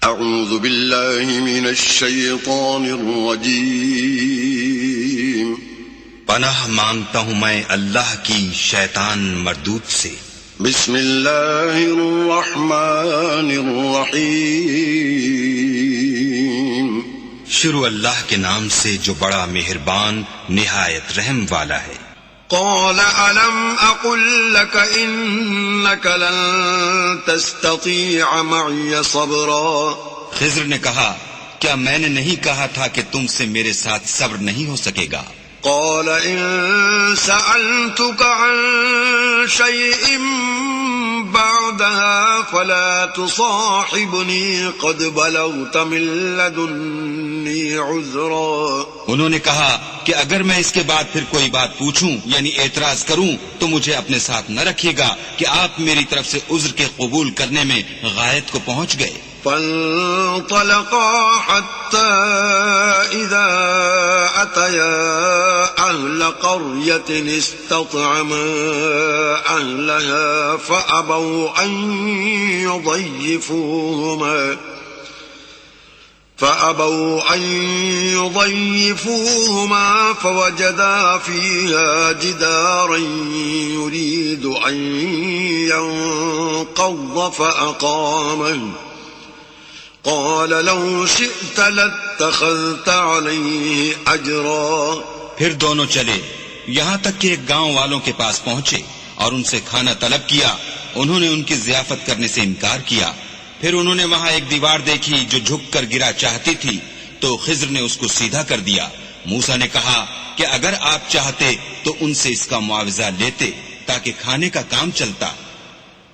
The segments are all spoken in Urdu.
اعوذ باللہ من الشیطان الرجیم پناہ مانگتا ہوں میں اللہ کی شیطان مردود سے۔ بسم اللہ الرحمن الرحیم شروع اللہ کے نام سے جو بڑا مہربان نہایت رحم والا ہے۔ قال ألم أقل لك إنك لن تستطيع معي صبرا خضر نے کہا کیا میں نے نہیں کہا تھا کہ تم سے میرے ساتھ صبر نہیں ہو سکے گا؟ قال إن سألتك عن شيء بعدها فلا تصاحبني قد بلغت من لدني عذرا۔ انہوں نے کہا کہ اگر میں اس کے بعد پھر کوئی بات پوچھوں یعنی اعتراض کروں تو مجھے اپنے ساتھ نہ رکھیے گا کہ آپ میری طرف سے عذر کے قبول کرنے میں غایت کو پہنچ گئے۔ فانطلقا حتى إذا أتيا أهل قرية استطعما أهلها فأبوا أن يضيفوهما فوجدا فيها جدارا يريد أن ينقض فأقامه قال لو شئت لاتخذت عليه اجرا۔ پھر دونوں چلے یہاں تک کہ ایک گاؤں والوں کے پاس پہنچے اور ان سے کھانا طلب کیا۔ انہوں نے ان کی ضیافت کرنے سے انکار کیا۔ پھر انہوں نے وہاں ایک دیوار دیکھی جو جھک کر گرا چاہتی تھی تو خضر نے اس کو سیدھا کر دیا۔ موسیٰ نے کہا کہ اگر آپ چاہتے تو ان سے اس کا معاوضہ لیتے تاکہ کھانے کا کام چلتا۔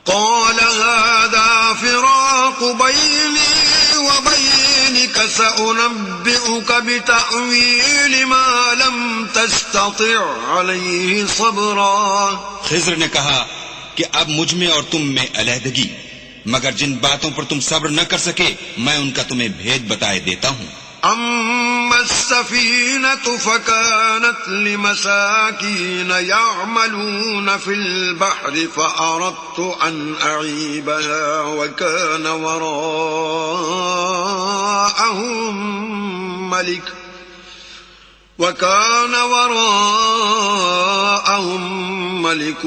قال هذا فراق بيني وبينك سأنبئك بتأويل ما لم تستطع عليه صبرا۔ خضر نے کہا کہ اب مجھ میں اور تم میں علیحدگی، مگر جن باتوں پر تم صبر نہ کر سکے میں ان کا تمہیں بھید بتائے دیتا ہوں۔ أما السفينة فكانت لمساكين يعملون في البحر فأردت أن أعيبها وكان وراءهم ملك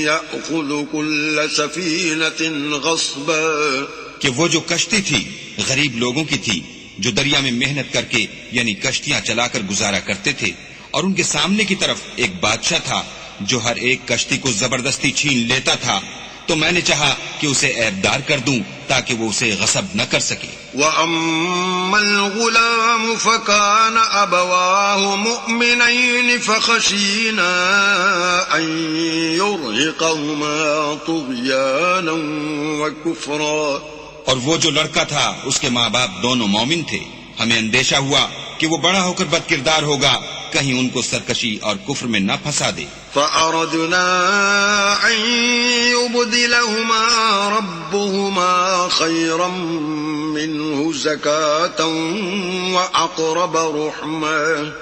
يأخذ كل سفينة غصبا۔ کہ وہ جو کشتی تھی غریب لوگوں کی تھی جو دریا میں محنت کر کے یعنی کشتیاں چلا کر گزارا کرتے تھے، اور ان کے سامنے کی طرف ایک بادشاہ تھا جو ہر ایک کشتی کو زبردستی چھین لیتا تھا، تو میں نے چاہا کہ اسے عیبدار کر دوں تاکہ وہ اسے غصب نہ کر سکے۔ وَأَمَّا الْغُلَامُ فَكَانَ أَبَوَاهُ مُؤْمِنَيْنِ فَخَشِينَا أَن يُرْهِقَهُمَا طُغْيَانًا وَكُفْرًا۔ اور وہ جو لڑکا تھا اس کے ماں باپ دونوں مومن تھے، ہمیں اندیشہ ہوا کہ وہ بڑا ہو کر بد کردار ہوگا، کہیں ان کو سرکشی اور کفر میں نہ پھنسا دے۔ فَأَرَدْنَا أَن يُبْدِلَهُمَا رَبُّهُمَا خَيْرًا مِّنْهُ زَكَاةً وَأَقْرَبَ رُحْمًا۔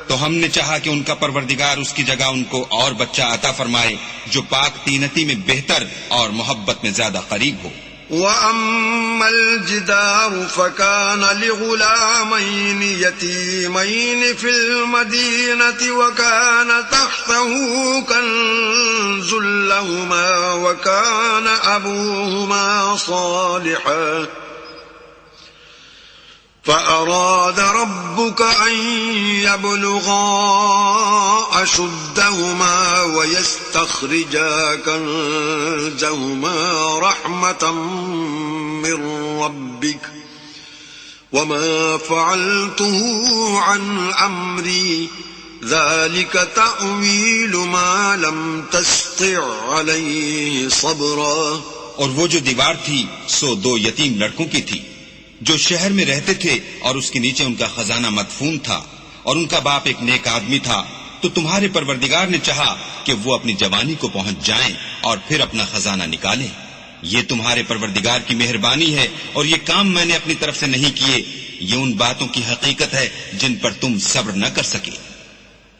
تو ہم نے چاہا کہ ان کا پروردگار اس کی جگہ ان کو اور بچہ عطا فرمائے جو پاک تینتی میں بہتر اور محبت میں زیادہ قریب ہو۔ وَأَمَّا الْجِدَارُ فَكَانَ لِغُلَامَيْنِ يَتِيمَيْنِ فِي الْمَدِينَةِ وَكَانَ تَحْتَهُ كَنْزٌ لَهُمَا وَكَانَ أَبُوهُمَا صَالِحًا فَأَرَادَ رَبُّكَ أَن يَبْلُغَا أَشُدَّهُمَا وَيَسْتَخْرِجَا كَنزَهُمَا رَحْمَةً مِّن رَّبِّكَ وَمَا فَعَلْتُهُ عَنْ أَمْرِي ذَلِكَ تَأْوِيلُ مَا لَمْ تَسْطِع عَلَيْهِ صَبْرًا۔ اور وہ جو دیوار تھی سو دو یتیم لڑکوں کی تھی جو شہر میں رہتے تھے اور اس کے نیچے ان کا خزانہ مدفون تھا، اور ان کا باپ ایک نیک آدمی تھا، تو تمہارے پروردگار نے چاہا کہ وہ اپنی جوانی کو پہنچ جائیں اور پھر اپنا خزانہ نکالیں۔ یہ تمہارے پروردگار کی مہربانی ہے اور یہ کام میں نے اپنی طرف سے نہیں کیے، یہ ان باتوں کی حقیقت ہے جن پر تم صبر نہ کر سکے۔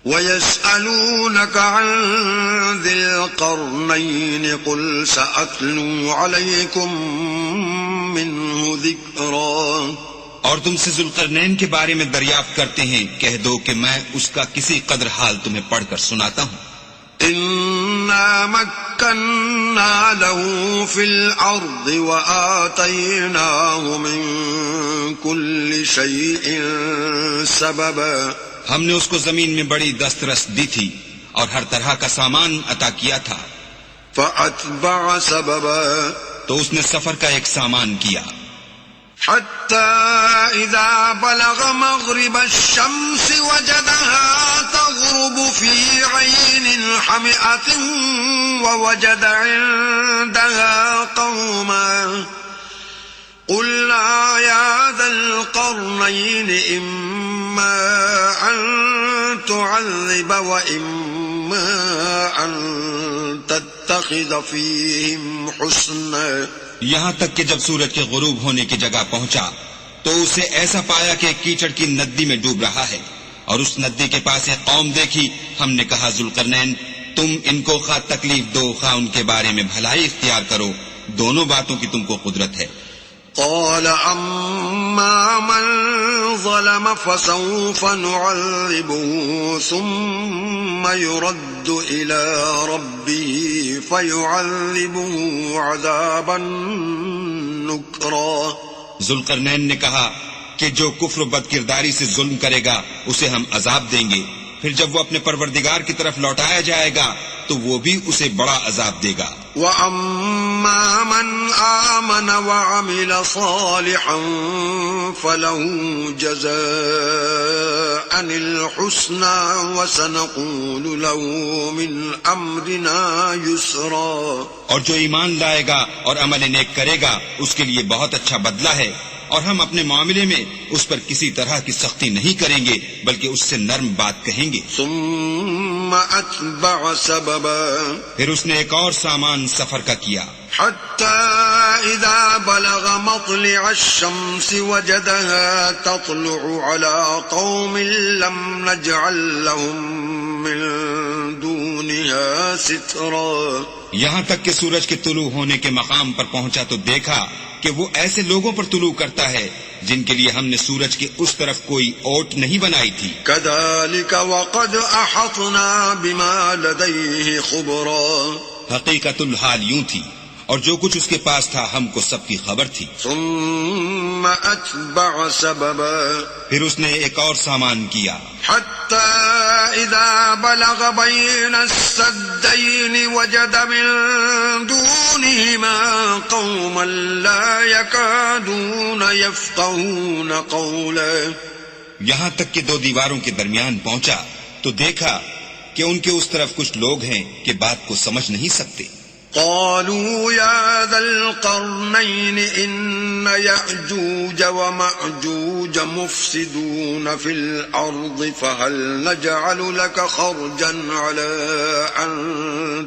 وَيَسْأَلُونَكَ عَنْ ذِي الْقَرْنَيْنِ قُلْ سَأَتْلُو عَلَيْكُمْ مِنْهُ ذكرا اور تم سے ذوالقرنین کے بارے میں دریافت کرتے ہیں، کہہ دو کہ میں اس کا کسی قدر حال تمہیں پڑھ کر سناتا ہوں۔ إنا مكنا له في الأرض وآتيناه من كل شيء سببا ہم نے اس کو زمین میں بڑی دسترس دی تھی اور ہر طرح کا سامان عطا کیا تھا۔ فأتبع سببا تو اس نے سفر کا ایک سامان کیا، حتى إذا بلغ مغرب الشمس وجدها تغرب في عين حمئة ووجد عندها قوما قلنا يا ذا القرنين إما أن تعذب وإما أن تتخذ فيهم حسنا۔ یہاں تک کہ جب سورج کے غروب ہونے کی جگہ پہنچا تو اسے ایسا پایا کہ کیچڑ کی ندی میں ڈوب رہا ہے، اور اس ندی کے پاس ایک قوم دیکھی۔ ہم نے کہا ذوالقرنین تم ان کو خواہ تکلیف دو خواہ ان کے بارے میں بھلائی اختیار کرو، دونوں باتوں کی تم کو قدرت ہے۔ قال أما من ظلم فسوف نعذبه ثم يرد إلى ربه فيعذبه عذابا نكرا۔ ذوالقرنین نے کہا کہ جو کفر و بد کرداری سے ظلم کرے گا اسے ہم عذاب دیں گے، پھر جب وہ اپنے پروردگار کی طرف لوٹایا جائے گا تو وہ بھی اسے بڑا عذاب دے گا۔ وَأَمَّا مَنْ آمَنَ وَعَمِلَ صَالِحًا فَلَهُ جَزَاءً الْحُسْنَى وَسَنَقُولُ لَهُ مِنْ أَمْرِنَا يُسْرًا۔ اور جو ایمان لائے گا اور عمل نیک کرے گا اس کے لیے بہت اچھا بدلہ ہے، اور ہم اپنے معاملے میں اس پر کسی طرح کی سختی نہیں کریں گے بلکہ اس سے نرم بات کہیں گے۔ ثم أتبع سببا پھر اس نے ایک اور سامان سفر کا کیا، حتى إذا بلغ مطلع الشمس وجدها تطلع على قوم لم نجعل لهم من دونها سترا۔ یہاں تک کہ سورج کے طلوع ہونے کے مقام پر پہنچا تو دیکھا کہ وہ ایسے لوگوں پر طلوع کرتا ہے جن کے لیے ہم نے سورج کے اس طرف کوئی اوٹ نہیں بنائی تھی۔ كذلك وقد أحطنا بما لديه خبرا۔ حقیقت الحال یوں تھی، اور جو کچھ اس کے پاس تھا ہم کو سب کی خبر تھی۔ ثم أتبع سببا پھر اس نے ایک اور سامان کیا، حتى إذا بلغ بين السدين وجد من دونهما قوما لا يكادون يفقهون قولا۔ یہاں تک کہ دو دیواروں کے درمیان پہنچا تو دیکھا کہ ان کے اس طرف کچھ لوگ ہیں کہ بات کو سمجھ نہیں سکتے۔ قالوا يا ذا القرنين إن يأجوج ومأجوج مفسدون في الأرض فهل نجعل لك خرجا على أن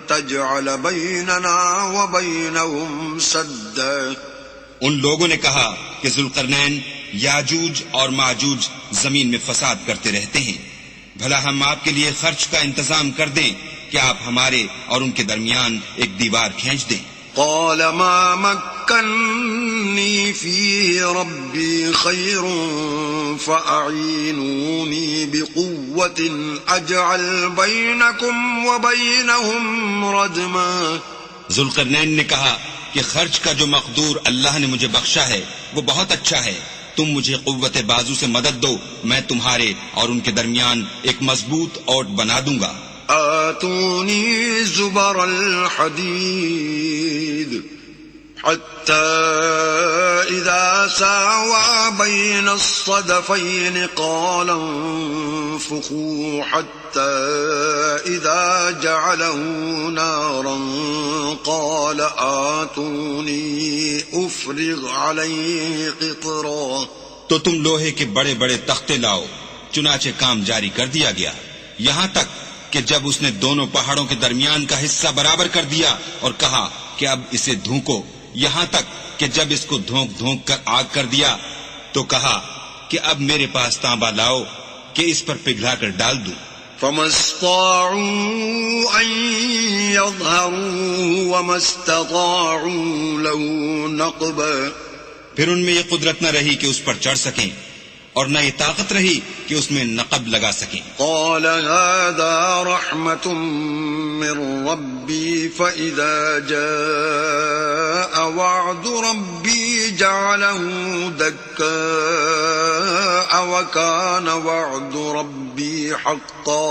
تجعل بيننا وبينهم سدا۔ ان لوگوں نے کہا کہ ذوالقرنین یاجوج اور ماجوج زمین میں فساد کرتے رہتے ہیں، بھلا ہم آپ کے لیے خرچ کا انتظام کر دیں کہ آپ ہمارے اور ان کے درمیان ایک دیوار کھینچ دیں۔ قال ما مكنني فيه ربي خير فأعينوني بقوة أجعل بينكم وبينهم ردما۔ ذوالقرنین نے کہا کہ خرچ کا جو مقدور اللہ نے مجھے بخشا ہے وہ بہت اچھا ہے، تم مجھے قوت بازو سے مدد دو، میں تمہارے اور ان کے درمیان ایک مضبوط اوٹ بنا دوں گا۔ آتوني زبر الحديد حتى إذا ساوى بين الصدفين قال انفخوا حتى إذا جعله نارا قال آتوني أفرغ عليه قطرا۔ تو تم لوہے کے بڑے بڑے تختے لاؤ، چنانچہ کام جاری کر دیا گیا، یہاں تک کہ جب اس نے دونوں پہاڑوں کے درمیان کا حصہ برابر کر دیا اور کہا کہ اب اسے دھونکو، یہاں تک کہ جب اس کو دھونک دھونک کر آگ کر دیا تو کہا کہ اب میرے پاس تانبا لاؤ کہ اس پر پگھلا کر ڈال دوں۔ فما استطاعوا أن يظهروا وما استطاعوا له نقبا پھر ان میں یہ قدرت نہ رہی کہ اس پر چڑھ سکیں اور نہ یہ طاقت رہی کہ اس میں نقب لگا سکیں. قال هذا رحمة من ربي فإذا جاء وعد ربي جعله دكاء وكان وعد ربي حقا.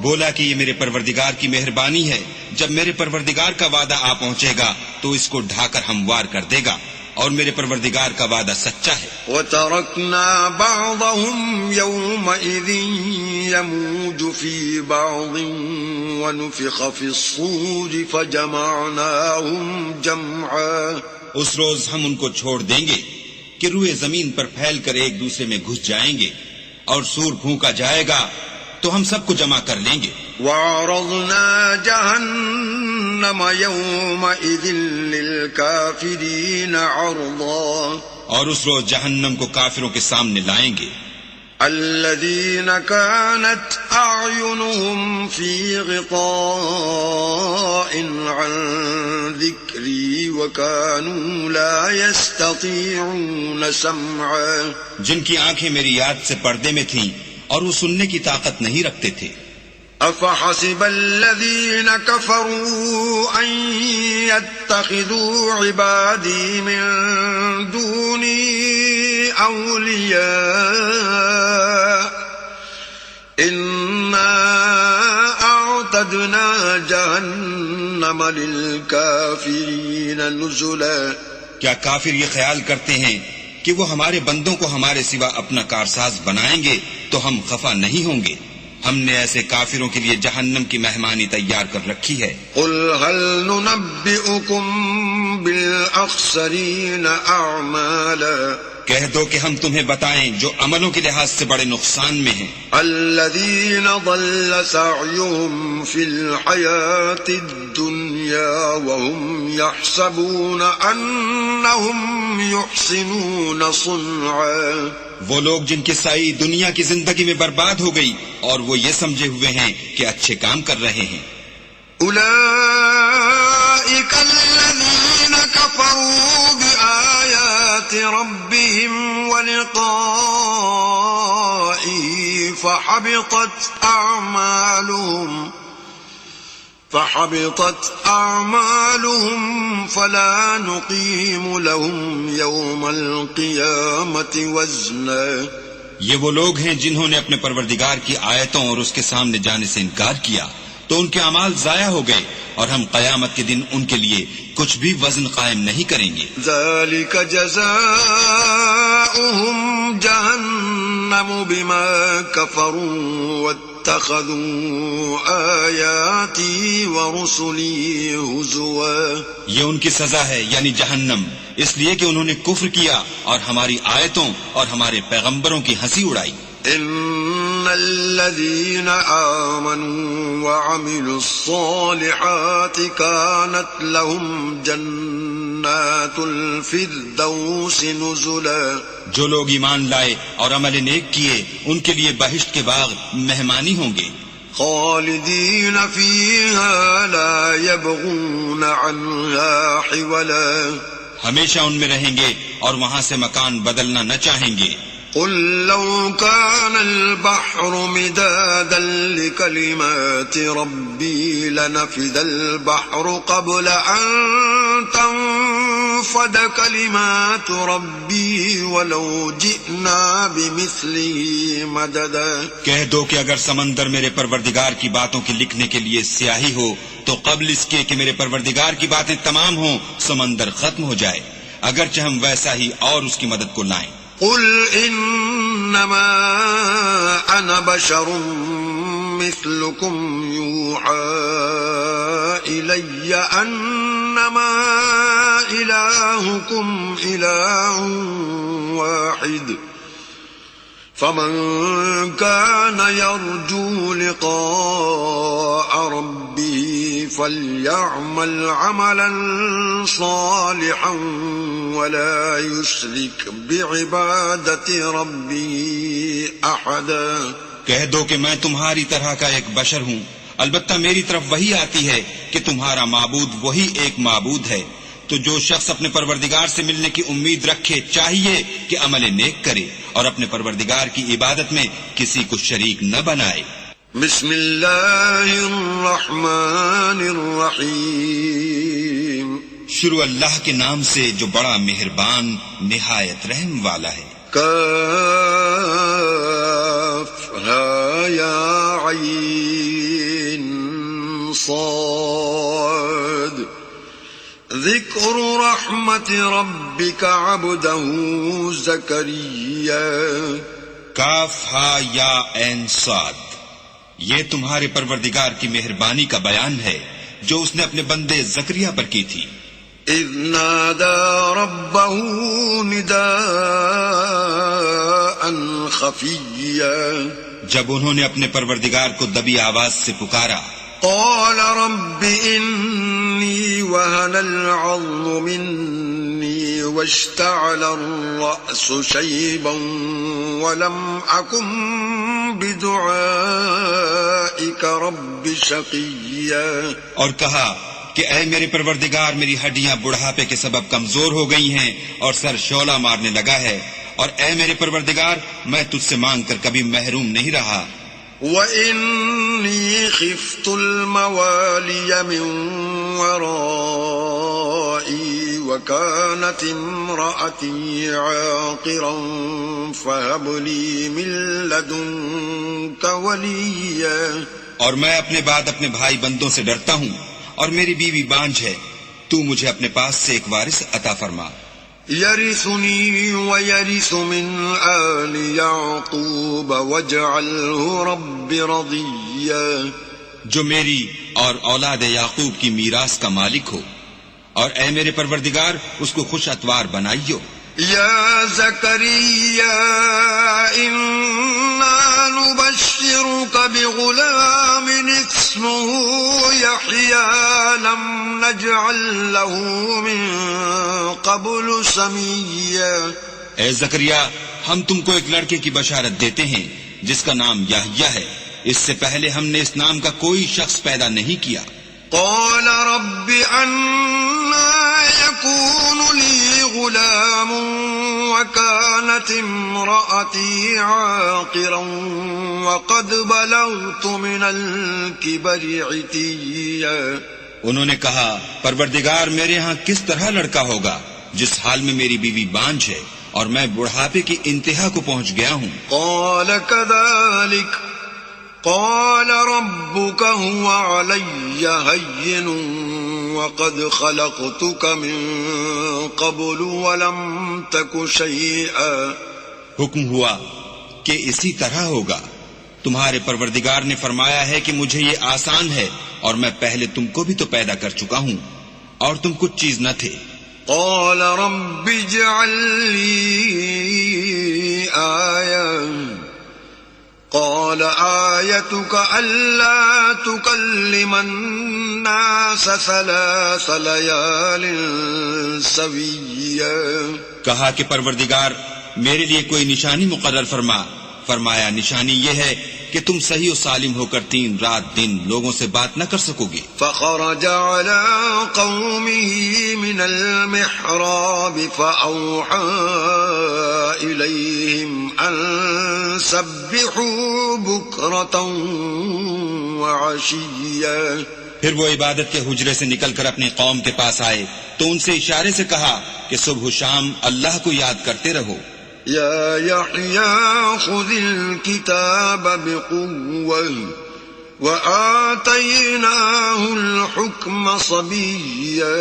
بولا کہ یہ میرے پروردگار کی مہربانی ہے، جب میرے پروردگار کا وعدہ آ پہنچے گا تو اس کو ڈھا کر ہموار کر دے گا، اور میرے پروردگار کا وعدہ سچا ہے. وَتَرَكْنَا بَعْضَهُمْ يَوْمَئِذٍ يَمُوجُ فِي بَعْضٍ وَنُفِخَ فِي الصُّورِ فَجَمَعْنَاهُمْ جَمْعًا. اس روز ہم ان کو چھوڑ دیں گے کہ روئے زمین پر پھیل کر ایک دوسرے میں گھس جائیں گے، اور سور پھونکا جائے گا تو ہم سب کو جمع کر لیں گے. وَعَرَضْنَا جَهَنَّمَ يَوْمَئِذٍ لِلْكَافِرِينَ عَرْضًا. اور اس روز جہنم کو کافروں کے سامنے لائیں گے. الَّذِينَ كَانَتْ أَعْيُنُهُمْ فِي غِطَاءٍ عَنْ ذِكْرِي وَكَانُوا لَا يَسْتَطِيعُونَ سَمْعًا. جن کی آنکھیں میری یاد سے پردے میں تھیں اور وہ سننے کی طاقت نہیں رکھتے تھے. أَفَحَسِبَ الَّذِينَ كَفَرُوا أَن يَتَّخِذُوا عِبَادِي مِن دُونِي أَوْلِيَاءَ إِنَّا أَعْتَدْنَا جَهَنَّمَ لِلْكَافِرِينَ نُزُلًا. کیا کافر یہ خیال کرتے ہیں کہ وہ ہمارے بندوں کو ہمارے سوا اپنا کارساز بنائیں گے تو ہم خفا نہیں ہوں گے؟ ہم نے ایسے کافروں کے لیے جہنم کی مہمانی تیار کر رکھی ہے. قل هل ننبئكم بالأخسرين أعمالا. کہہ دو کہ ہم تمہیں بتائیں جو عملوں کے لحاظ سے بڑے نقصان میں ہیں. الذين ضل سعيهم في الحياة الدنيا وهم يحسبون أنهم يحسنون صنعا. وہ لوگ جن کی سائی دنیا کی زندگی میں برباد ہو گئی اور وہ یہ سمجھے ہوئے ہیں کہ اچھے کام کر رہے ہیں. أولئك الذين كفروا بآيات ربهم ولقائه فحبطت أعمالهم فلا نقيم لهم يوم القيامة وزنا. یہ وہ لوگ ہیں جنہوں نے اپنے پروردگار کی آیتوں اور اس کے سامنے جانے سے انکار کیا تو ان کے اعمال ضائع ہو گئے، اور ہم قیامت کے دن ان کے لیے کچھ بھی وزن قائم نہیں کریں گے. ذلك جزاؤهم جهنم بما كفروا واتخذوا آياتي ورسلي هزوا. یہ ان کی سزا ہے یعنی جہنم، اس لیے کہ انہوں نے کفر کیا اور ہماری آیتوں اور ہمارے پیغمبروں کی ہنسی اڑائی. ان الذين آمنوا وعملوا الصالحات كانت لهم جنات الفردوس نزلا. جو لوگ ایمان لائے اور عمل نیک کیے ان کے لیے بہشت کے باغ مہمانی ہوں گے. خالدین فیہا لا یبغون عنہا حولا. ہمیشہ ان میں رہیں گے اور وہاں سے مکان بدلنا نہ چاہیں گے. قل لو كان البحر مدادا لكلمات ربي لنفد البحر قبل أن تنفد كلمات ربي ولو جئنا بمثله مددا. کہہ دو کہ اگر سمندر میرے پروردگار کی باتوں کے لکھنے کے لیے سیاہی ہو تو قبل اس کے کہ میرے پروردگار کی باتیں تمام ہوں سمندر ختم ہو جائے، اگرچہ ہم ویسا ہی اور اس کی مدد کو لائیں. قل انما انا بشر مثلكم يوحى الي انما الهكم اله واحد فمن كان يرجو لقاء ربه فليعمل عملا صالحا ولا يشرك بعبادة ربه احدا. کہہ دو کہ میں تمہاری طرح کا ایک بشر ہوں، البتہ میری طرف وہی آتی ہے کہ تمہارا معبود وہی ایک معبود ہے، تو جو شخص اپنے پروردگار سے ملنے کی امید رکھے چاہیے کہ عمل نیک کرے اور اپنے پروردگار کی عبادت میں کسی کو شریک نہ بنائے۔ بسم اللہ الرحمن الرحیم۔ شروع اللہ کے نام سے جو بڑا مہربان نہایت رحم والا ہے۔ کاف ہا یا عین صاد ذکر رحمت ربک عبدہ زکریا۔ کاف ہا یا عین صاد، یہ تمہارے پروردگار کی مہربانی کا بیان ہے جو اس نے اپنے بندے زکریا پر کی تھی۔ اذ نادى ربه نداء خفيا، جب انہوں نے اپنے پروردگار کو دبی آواز سے پکارا۔ قال رب إني وهن العظم مني واشتعل الرأس شيبا ولم أكن بدعائك رب شقيا۔ اور کہا کہ اے میرے پروردگار، میری ہڈیاں بڑھاپے کے سبب کمزور ہو گئی ہیں اور سر شعلہ مارنے لگا ہے، اور اے میرے پروردگار میں تجھ سے مانگ کر کبھی محروم نہیں رہا۔ وَإِنِّي خِفْتُ الْمَوَالِيَ مِنْ وَرَائِي وَكَانَتِ امْرَأَتِي عَاقِرًا فَهَبْ لِي مِنْ لَدُنْكَ وَلِيًّا۔ اور میں اپنے بعد اپنے بھائی بندوں سے ڈرتا ہوں، اور میری بیوی بانجھ ہے، تو مجھے اپنے پاس سے ایک وارث عطا فرما۔ يرثني ويرث من آل يعقوب واجعله رب رضيا۔ جو میری اور اولاد یعقوب کی میراث کا مالک ہو، اور اے میرے پروردگار اس کو خوش اتوار بنائیو۔ يا زكريا إنا نبشرك بغلام اسمه يحيى لم نجعل له من قبل سميا۔ اے زکریا، ہم تم کو ایک لڑکے کی بشارت دیتے ہیں جس کا نام یحییٰ ہے، اس سے پہلے ہم نے اس نام کا کوئی شخص پیدا نہیں کیا۔ قال رب أنا يكون لي غلام وكانت امرأتي عاقرا وقد بلغت من الكبر عتيا۔ انہوں نے کہا پروردگار میرے ہاں کس طرح لڑکا ہوگا جس حال میں میری بیوی بانجھ ہے اور میں بڑھاپے کی انتہا کو پہنچ گیا ہوں۔ قال كذلك قال ربك هو علي هين وقد خلقتك من قبل ولم تك شيئا۔ حکم ہوا کہ اسی طرح ہوگا، تمہارے پروردگار نے فرمایا ہے کہ مجھے یہ آسان ہے اور میں پہلے تم کو بھی تو پیدا کر چکا ہوں اور تم کچھ چیز نہ تھے۔ قال رب اجعل لي آية قال آيتك ألا تكلم الناس 3 ليال سويا۔ کہا کہ پروردگار میرے لیے کوئی نشانی مقرر فرما۔ فرمایا نشانی یہ ہے کہ تم صحیح و سالم ہو کر 3 رات دن لوگوں سے بات نہ کر سکو گے۔ فخرج على قومه من المحراب فأوحى إليهم أن سبحوا بكرة وعشيا۔ پھر وہ عبادت کے حجرے سے نکل کر اپنی قوم کے پاس آئے تو ان سے اشارے سے کہا کہ صبح و شام اللہ کو یاد کرتے رہو۔ يا يحيى خذ الكتاب بقوة وآتيناه الحكم صبيا۔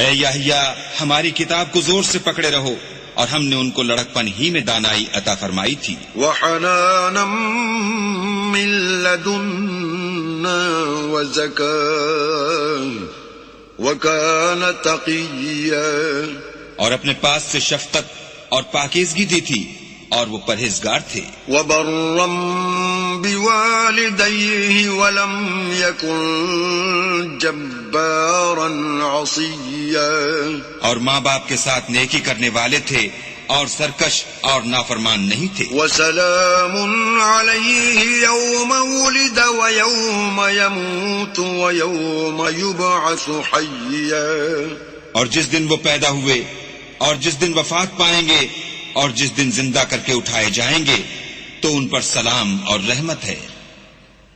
اے یحییٰ ہماری کتاب کو زور سے پکڑے رہو، اور ہم نے ان کو لڑکپن ہی میں دانائی عطا فرمائی تھی۔ وحنانا من لدنا وزكاة وكان تقيا۔ اور اپنے پاس سے شفقت اور پاکیزگی دی تھی اور وہ پرہیزگار تھے۔ وبرا بوالديه ولم يكن جبارا عصيا۔ اور ماں باپ کے ساتھ نیکی کرنے والے تھے اور سرکش اور نافرمان نہیں تھے۔ وسلام عليه يوم ولد ويوم يموت ويوم يبعث حيا۔ اور جس دن وہ پیدا ہوئے اور جس دن وفات پائیں گے اور جس دن زندہ کر کے اٹھائے جائیں گے تو ان پر سلام اور رحمت ہے۔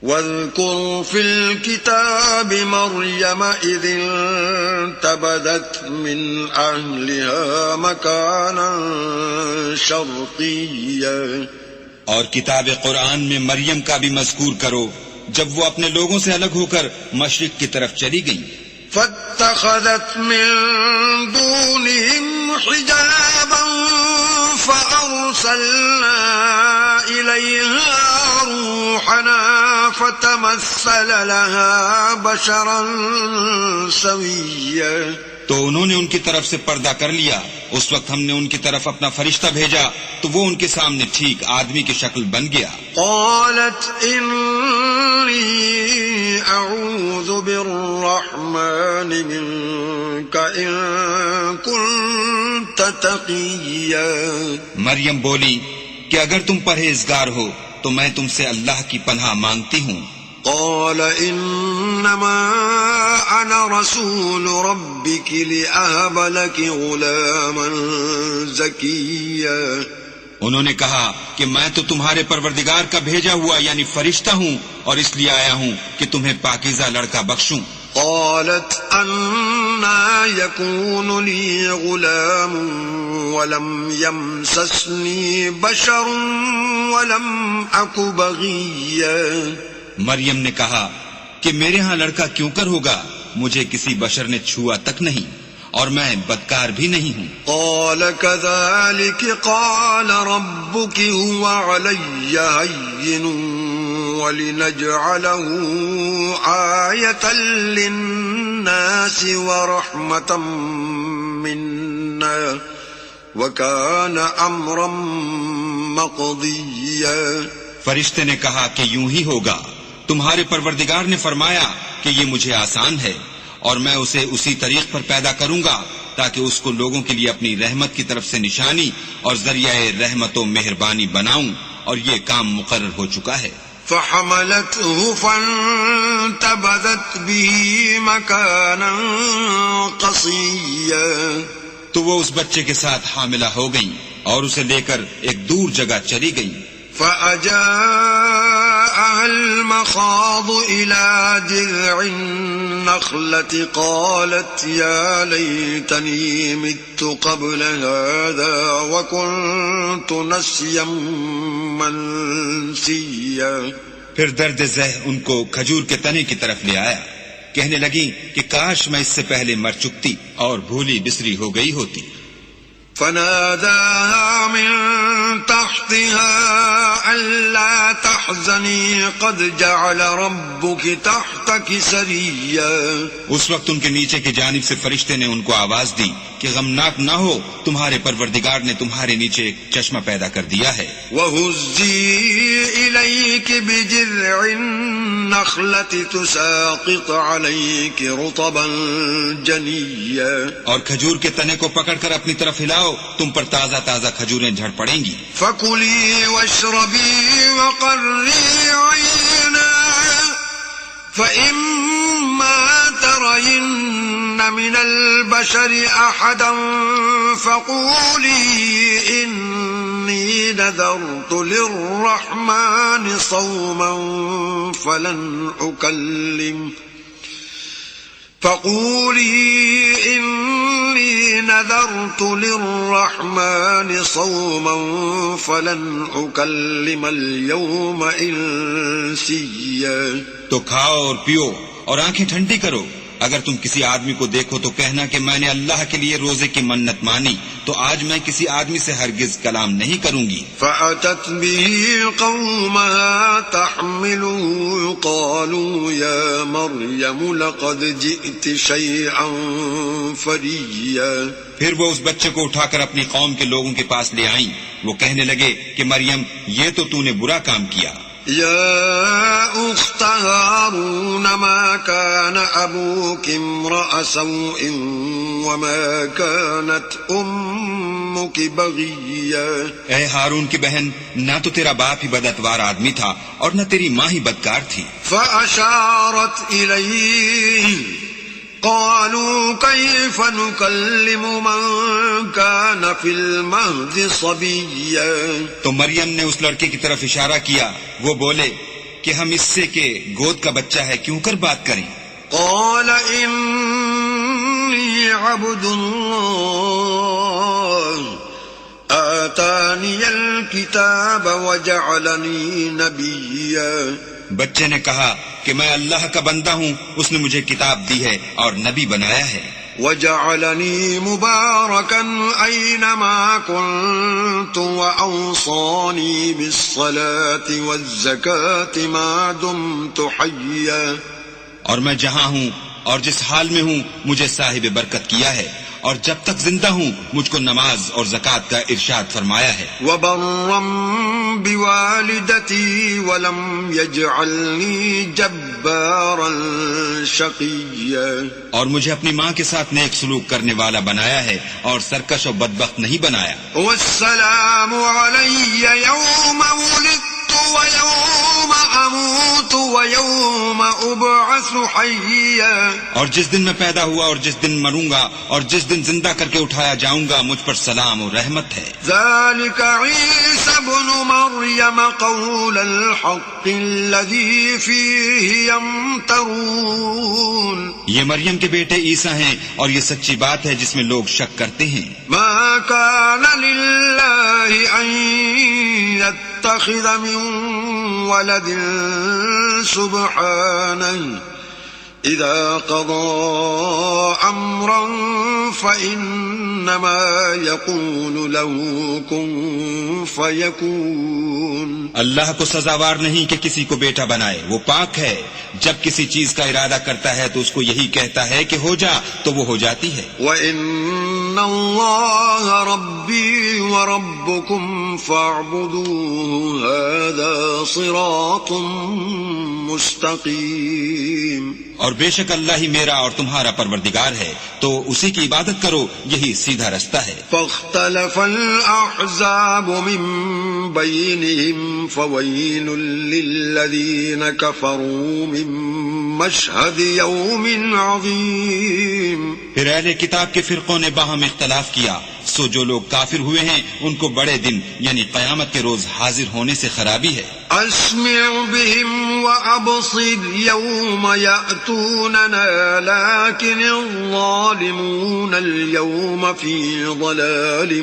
واذكر في الكتاب مريم إذ انتبذت من أهلها مكانا شرقيا، اور کتاب قرآن میں مریم کا بھی مذکور کرو جب وہ اپنے لوگوں سے الگ ہو کر مشرق کی طرف چلی گئی۔ فاتخذت من دونهم حجابا فأرسلنا إليها روحنا فتمثل لها بشرا سويا، تو انہوں نے ان کی طرف سے پردہ کر لیا۔ اس وقت ہم نے ان کی طرف اپنا فرشتہ بھیجا تو وہ ان کے سامنے ٹھیک آدمی کی شکل بن گیا۔ قالت انی اعوذ بالرحمن منک ان کنت تقیا، مریم بولی کہ اگر تم پرہیزگار ہو تو میں تم سے اللہ کی پناہ مانگتی ہوں۔ قال انما انا رسول ربك لأهب لك غلاما زكيا، انہوں نے کہا کہ میں تو تمہارے پروردگار کا بھیجا ہوا یعنی فرشتہ ہوں اور اس لیے آیا ہوں کہ تمہیں پاکیزہ لڑکا بخشوں۔ قالت أنا يكون لي غلام ولم يمسسني بشر ولم أك بغيا، مریم نے کہا کہ میرے ہاں لڑکا کیوں کر ہوگا، مجھے کسی بشر نے چھوا تک نہیں اور میں بدکار بھی نہیں ہوں۔ قال كذلك قال ربك هو علي هين ولنجعله آية للناس ورحمة منا وكان أمرا مقضيا، فرشتے نے کہا کہ یوں ہی ہوگا، تمہارے پروردگار نے فرمایا کہ یہ مجھے آسان ہے اور میں اسے اسی طریق پر پیدا کروں گا تاکہ اس کو لوگوں کے لیے اپنی رحمت کی طرف سے نشانی اور ذریعہ رحمت و مہربانی بناؤں، اور یہ کام مقرر ہو چکا ہے۔ فحملته فانتبذت به مكانا قصيا، تو وہ اس بچے کے ساتھ حاملہ ہو گئیں اور اسے لے کر ایک دور جگہ چلی گئیں۔ فأجاءها المخاض إلى جذع النخلة قالت يا ليتني مت قبل هذا وكنت نسيا منسيا، پھر درد ذہ ان کو کھجور کے تنے کی طرف لے آیا، کہنے لگی کہ کاش میں اس سے پہلے مر چکتی اور بھولی بسری ہو گئی ہوتی۔ فناداها من تحتها ألا تحزني قد جعل ربك تحتك سريا، اس وقت ان کے نیچے کی جانب سے فرشتے نے ان کو آواز دی کہ غمناک نہ ہو، تمہارے پروردگار نے تمہارے نیچے ایک چشمہ پیدا کر دیا ہے۔ وَهُزِّي إِلَيْكِ بِجِذْعِ النَّخْلَةِ تُسَاقِطْ عَلَيْكِ رُطَبًا جَنِيًّا، اور کھجور کے تنے کو پکڑ کر اپنی طرف ہلاؤ، تم پر تازہ تازہ کھجوریں جھڑ پڑیں گی۔ فَكُلِي وَاشْرَبِي وَقَرِّي عَيْنًا فَإِمَّا تَرَيِنَّ مِنَ الْبَشَرِ أَحَدًا فَقُولِي إِنِّي نَذَرْتُ لِلرَّحْمَنِ صَوْمًا فَلَنْ أكلم اليوم إنسيا، تو کھاؤ اور پیو اور آنکھیں ٹھنڈی کرو، اگر تم کسی آدمی کو دیکھو تو کہنا کہ میں نے اللہ کے لیے روزے کی منت مانی، تو آج میں کسی آدمی سے ہرگز کلام نہیں کروں گی۔ فأتت به قومها تحمله قالوا يا مريم لقد جئت شيئا فريا، پھر وہ اس بچے کو اٹھا کر اپنی قوم کے لوگوں کے پاس لے آئیں، وہ کہنے لگے کہ مریم یہ تو نے برا کام کیا۔ يا أخت هارون ما كان أبوك امرأ سوء وما كانت أمك بغيا، اے ہارون کی بہن، نہ تو تیرا باپ ہی بدعتوار آدمی تھا اور نہ تیری ماں ہی بدکار تھی۔ فأشارت إليه قالوا كيف نكلم من كان في المهد صبيا. تو مریم نے اس لڑکے کی طرف اشارہ کیا. وہ بولے کہ ہم اس سے کہ گود کا بچہ ہے کیوں کر بات کریں. قال إني عبد الله آتاني الكتاب وجعلني نبيا. بچے نے کہا کہ میں اللہ کا بندہ ہوں، اس نے مجھے کتاب دی ہے اور نبی بنایا ہے. وجعلني مباركا أينما كنت وأوصاني بالصلاة والزكاة ما دمت حيا. اور میں جہاں ہوں اور جس حال میں ہوں مجھے صاحب برکت کیا ہے، اور جب تک زندہ ہوں مجھ کو نماز اور زکوٰۃ کا ارشاد فرمایا ہے. وبرا بوالدتي ولم يجعلني جبارا شقيا. اور مجھے اپنی ماں کے ساتھ نیک سلوک کرنے والا بنایا ہے اور سرکش و بدبخت نہیں بنایا. والسلام علي يوم ولدت ويوم أموت ويوم أبعث حيا. اور جس دن میں پیدا ہوا اور جس دن مروں گا اور جس دن زندہ کر کے اٹھایا جاؤں گا مجھ پر سلام و رحمت ہے. ذلك عيسى ابن مريم قول الحق الذي فيه يمترون. یہ مریم کے بیٹے عیسیٰ ہیں اور یہ سچی بات ہے جس میں لوگ شک کرتے ہیں. ما كان لله أن يتخذ من ولد سبحانه إذا قضى أمرا فإنما يقول له كن فيكون. اللہ کو سزاوار نہیں کہ کسی کو بیٹا بنائے، وہ پاک ہے. جب کسی چیز کا ارادہ کرتا ہے تو اس کو یہی کہتا ہے کہ ہو جا تو وہ ہو جاتی ہے. وَإِنَّ اللَّهَ رَبِّي وَرَبُّكُمْ فَاعْبُدُوهُ هَذَا صِرَاطٌ مُسْتَقِيمٌ. اور بے شک اللہ ہی میرا اور تمہارا پروردگار ہے تو اسی کی عبادت کرو، یہی سیدھا رستہ ہے. فاختلف الأحزاب من بينهم فويل للذين كفروا من مشهد يوم عظيم. پھر اہل کتاب کے فرقوں نے باہم اختلاف کیا، سو جو لوگ کافر ہوئے ہیں ان کو بڑے دن یعنی قیامت کے روز حاضر ہونے سے خرابی ہے. أسمع بهم وأبصر يوم يأتوننا لكن الظالمون اليوم في ضلال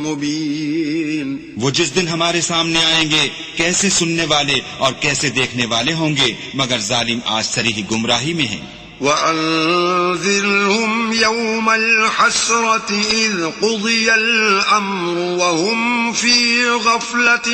مبين. وہ جس دن ہمارے سامنے آئیں گے کیسے سننے والے اور کیسے دیکھنے والے ہوں گے، مگر ظالم آج صریح گمراہی میں ہیں. وأنذرهم يوم الحسرة إذ قضي الأمر وهم في غفلة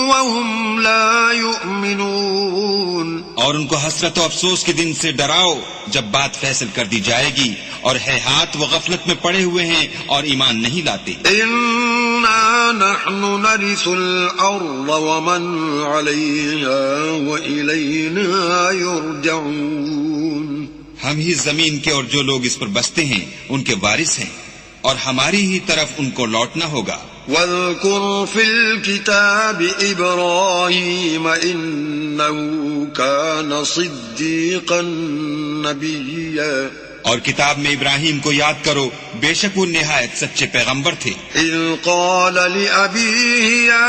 وهم لا يؤمنون. اور ان کو حسرت و افسوس کے دن سے ڈراؤ جب بات فیصل کر دی جائے گی، اور ہے ہاتھ وہ غفلت میں پڑے ہوئے ہیں اور ایمان نہیں لاتے. إنا نحن نرث الأرض ومن عليها وإلينا يرجعون. ہم ہی زمین کے اور جو لوگ اس پر بستے ہیں ان کے وارث ہیں، اور ہماری ہی طرف ان کو لوٹنا ہوگا. واذكر في الكتاب إبراهيم إنه كان صديقا نبيا. اور کتاب میں ابراہیم کو یاد کرو، بے شک وہ نہایت سچے پیغمبر تھے. إذ قال لأبيه يا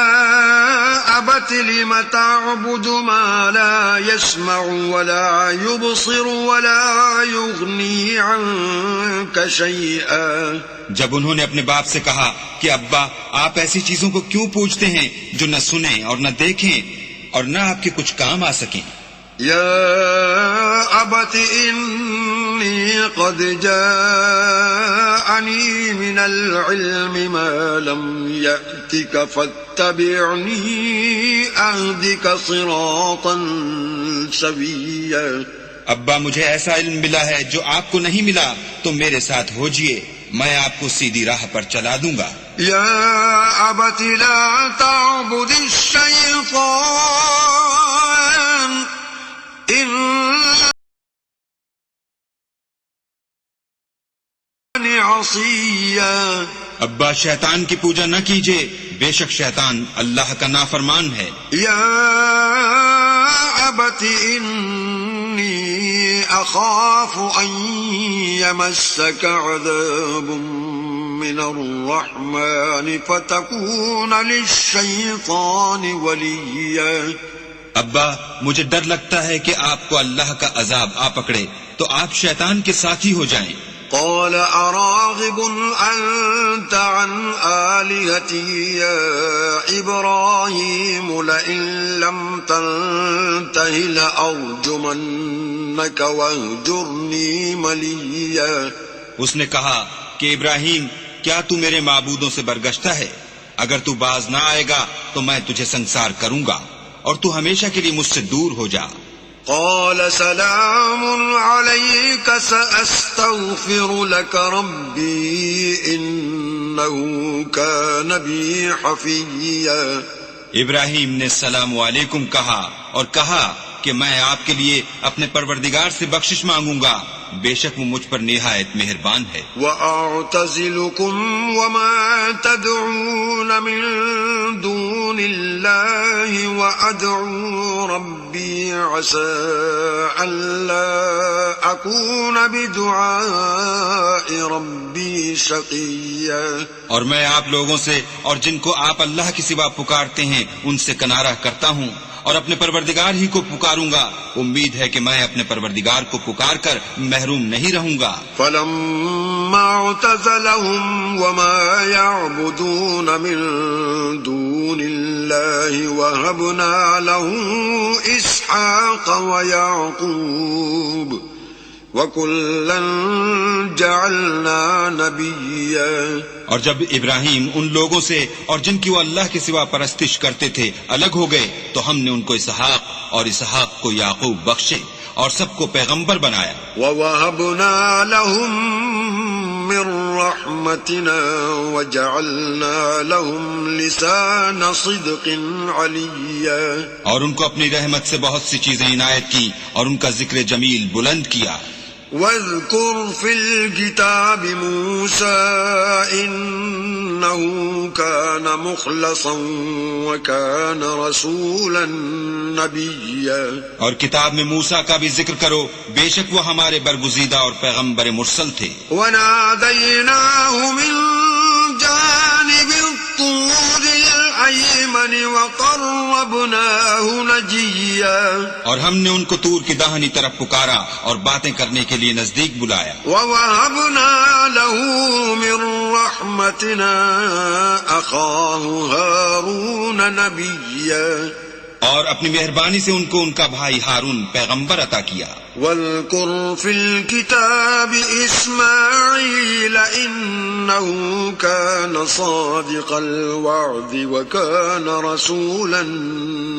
أبت لم تعبد ما لا يسمع ولا يبصر ولا يغني عنك شيئا. جب انہوں نے اپنے باپ سے کہا کہ ابا آپ ایسی چیزوں کو کیوں پوجتے ہیں جو نہ سنیں اور نہ دیکھیں اور نہ آپ کے کچھ کام آ سکیں. يا أبت إني قد جاءني من العلم ما لم يأتك فاتبعني أهدك صراطا سويا. ابا مجھے ایسا علم ملا ہے جو آپ کو نہیں ملا، تو میرے ساتھ ہوجئے، میں آپ کو سیدھی راہ پر چلا دوں گا. يا أبت لا تعبد الشيطان عصيا. ابا شیطان کی پوجا نہ کیجیے، بے شک شیطان اللہ کا نافرمان ہے. يا أبت إني أخاف أن يمسك عذاب من الرحمن فتكون للشيطان وليا. ابا مجھے ڈر لگتا ہے کہ آپ کو اللہ کا عذاب آ پکڑے تو آپ شیطان کے ساتھی ہو جائیں. قال أراغب أنت عن آلهتي يا إبراهيم لئن لم تنته لأرجمنك واهجرني مليا. اس نے کہا کہ ابراہیم کیا تو میرے معبودوں سے برگشتہ ہے؟ اگر تو باز نہ آئے گا تو میں تجھے سنسار کروں گا اور تو ہمیشہ کے لیے مجھ سے دور ہو جا. قال سلام عليك سأستغفر لك ربي إنه كان بي حفيا. ابراہیم نے السلام علیکم کہا اور کہا کہ میں آپ کے لیے اپنے پروردگار سے بخشش مانگوں گا، بے شک وہ مجھ پر نہایت مہربان ہے. وَأَعْتَزِلُكُمْ وَمَا تَدْعُونَ مِن دُونِ اللَّهِ وَأَدْعُو رَبِّي عَسَىٰ أَلَّا أَكُونَ بِدُعَاءِ رَبِّي شَقِيًّا. اور میں آپ لوگوں سے اور جن کو آپ اللہ کے سوا پکارتے ہیں ان سے کنارہ کرتا ہوں اور اپنے پروردگار ہی کو پکاروں گا. امید ہے کہ میں اپنے پروردگار کو پکار کر محروم نہیں رہوں گا. فَلَمَّا اعْتَزَلَهُمْ وَمَا يَعْبُدُونَ مِن دُونِ اللَّهِ وَهَبْنَا لَهُ إِسْحَاقَ وَيَعْقُوبَ وَكُلًّا جَعَلْنَا نَبِيًّا. اور جب ابراہیم ان لوگوں سے اور جن کی وہ اللہ کے سوا پرستش کرتے تھے الگ ہو گئے تو ہم نے ان کو اسحاق اور اسحاق کو یعقوب بخشے اور سب کو پیغمبر بنایا. وَوَهَبْنَا لَهُم مِّن رَّحْمَتِنَا وَجَعَلْنَا لَهُمْ لِسَانَ صِدْقٍ عَلِيًّا. اور ان کو اپنی رحمت سے بہت سی چیزیں عنایت کی اور ان کا ذکر جمیل بلند کیا. واذكر في الكتاب موسى إنه كان مخلصا وكان رسولا نبيا. اور کتاب میں موسیٰ کا بھی ذکر کرو، بے شک وہ ہمارے برگزیدہ اور پیغمبر مرسل تھے. وناديناه من جانب الطور الأيمن وقربناه نجيا. اور ہم نے ان کو طور کی داہنی طرف پکارا اور باتیں کرنے کے لیے نزدیک بلایا. وَوَهَبْنَا لَهُ مِن رَّحْمَتِنَا أَخَاهُ هَارُونَ نَبِيًّا. اور اپنی مہربانی سے ان کو ان کا بھائی ہارون پیغمبر عطا کیا. واذكر في الكتاب إسماعيل إنه كان صادق الوعد وكان رسولا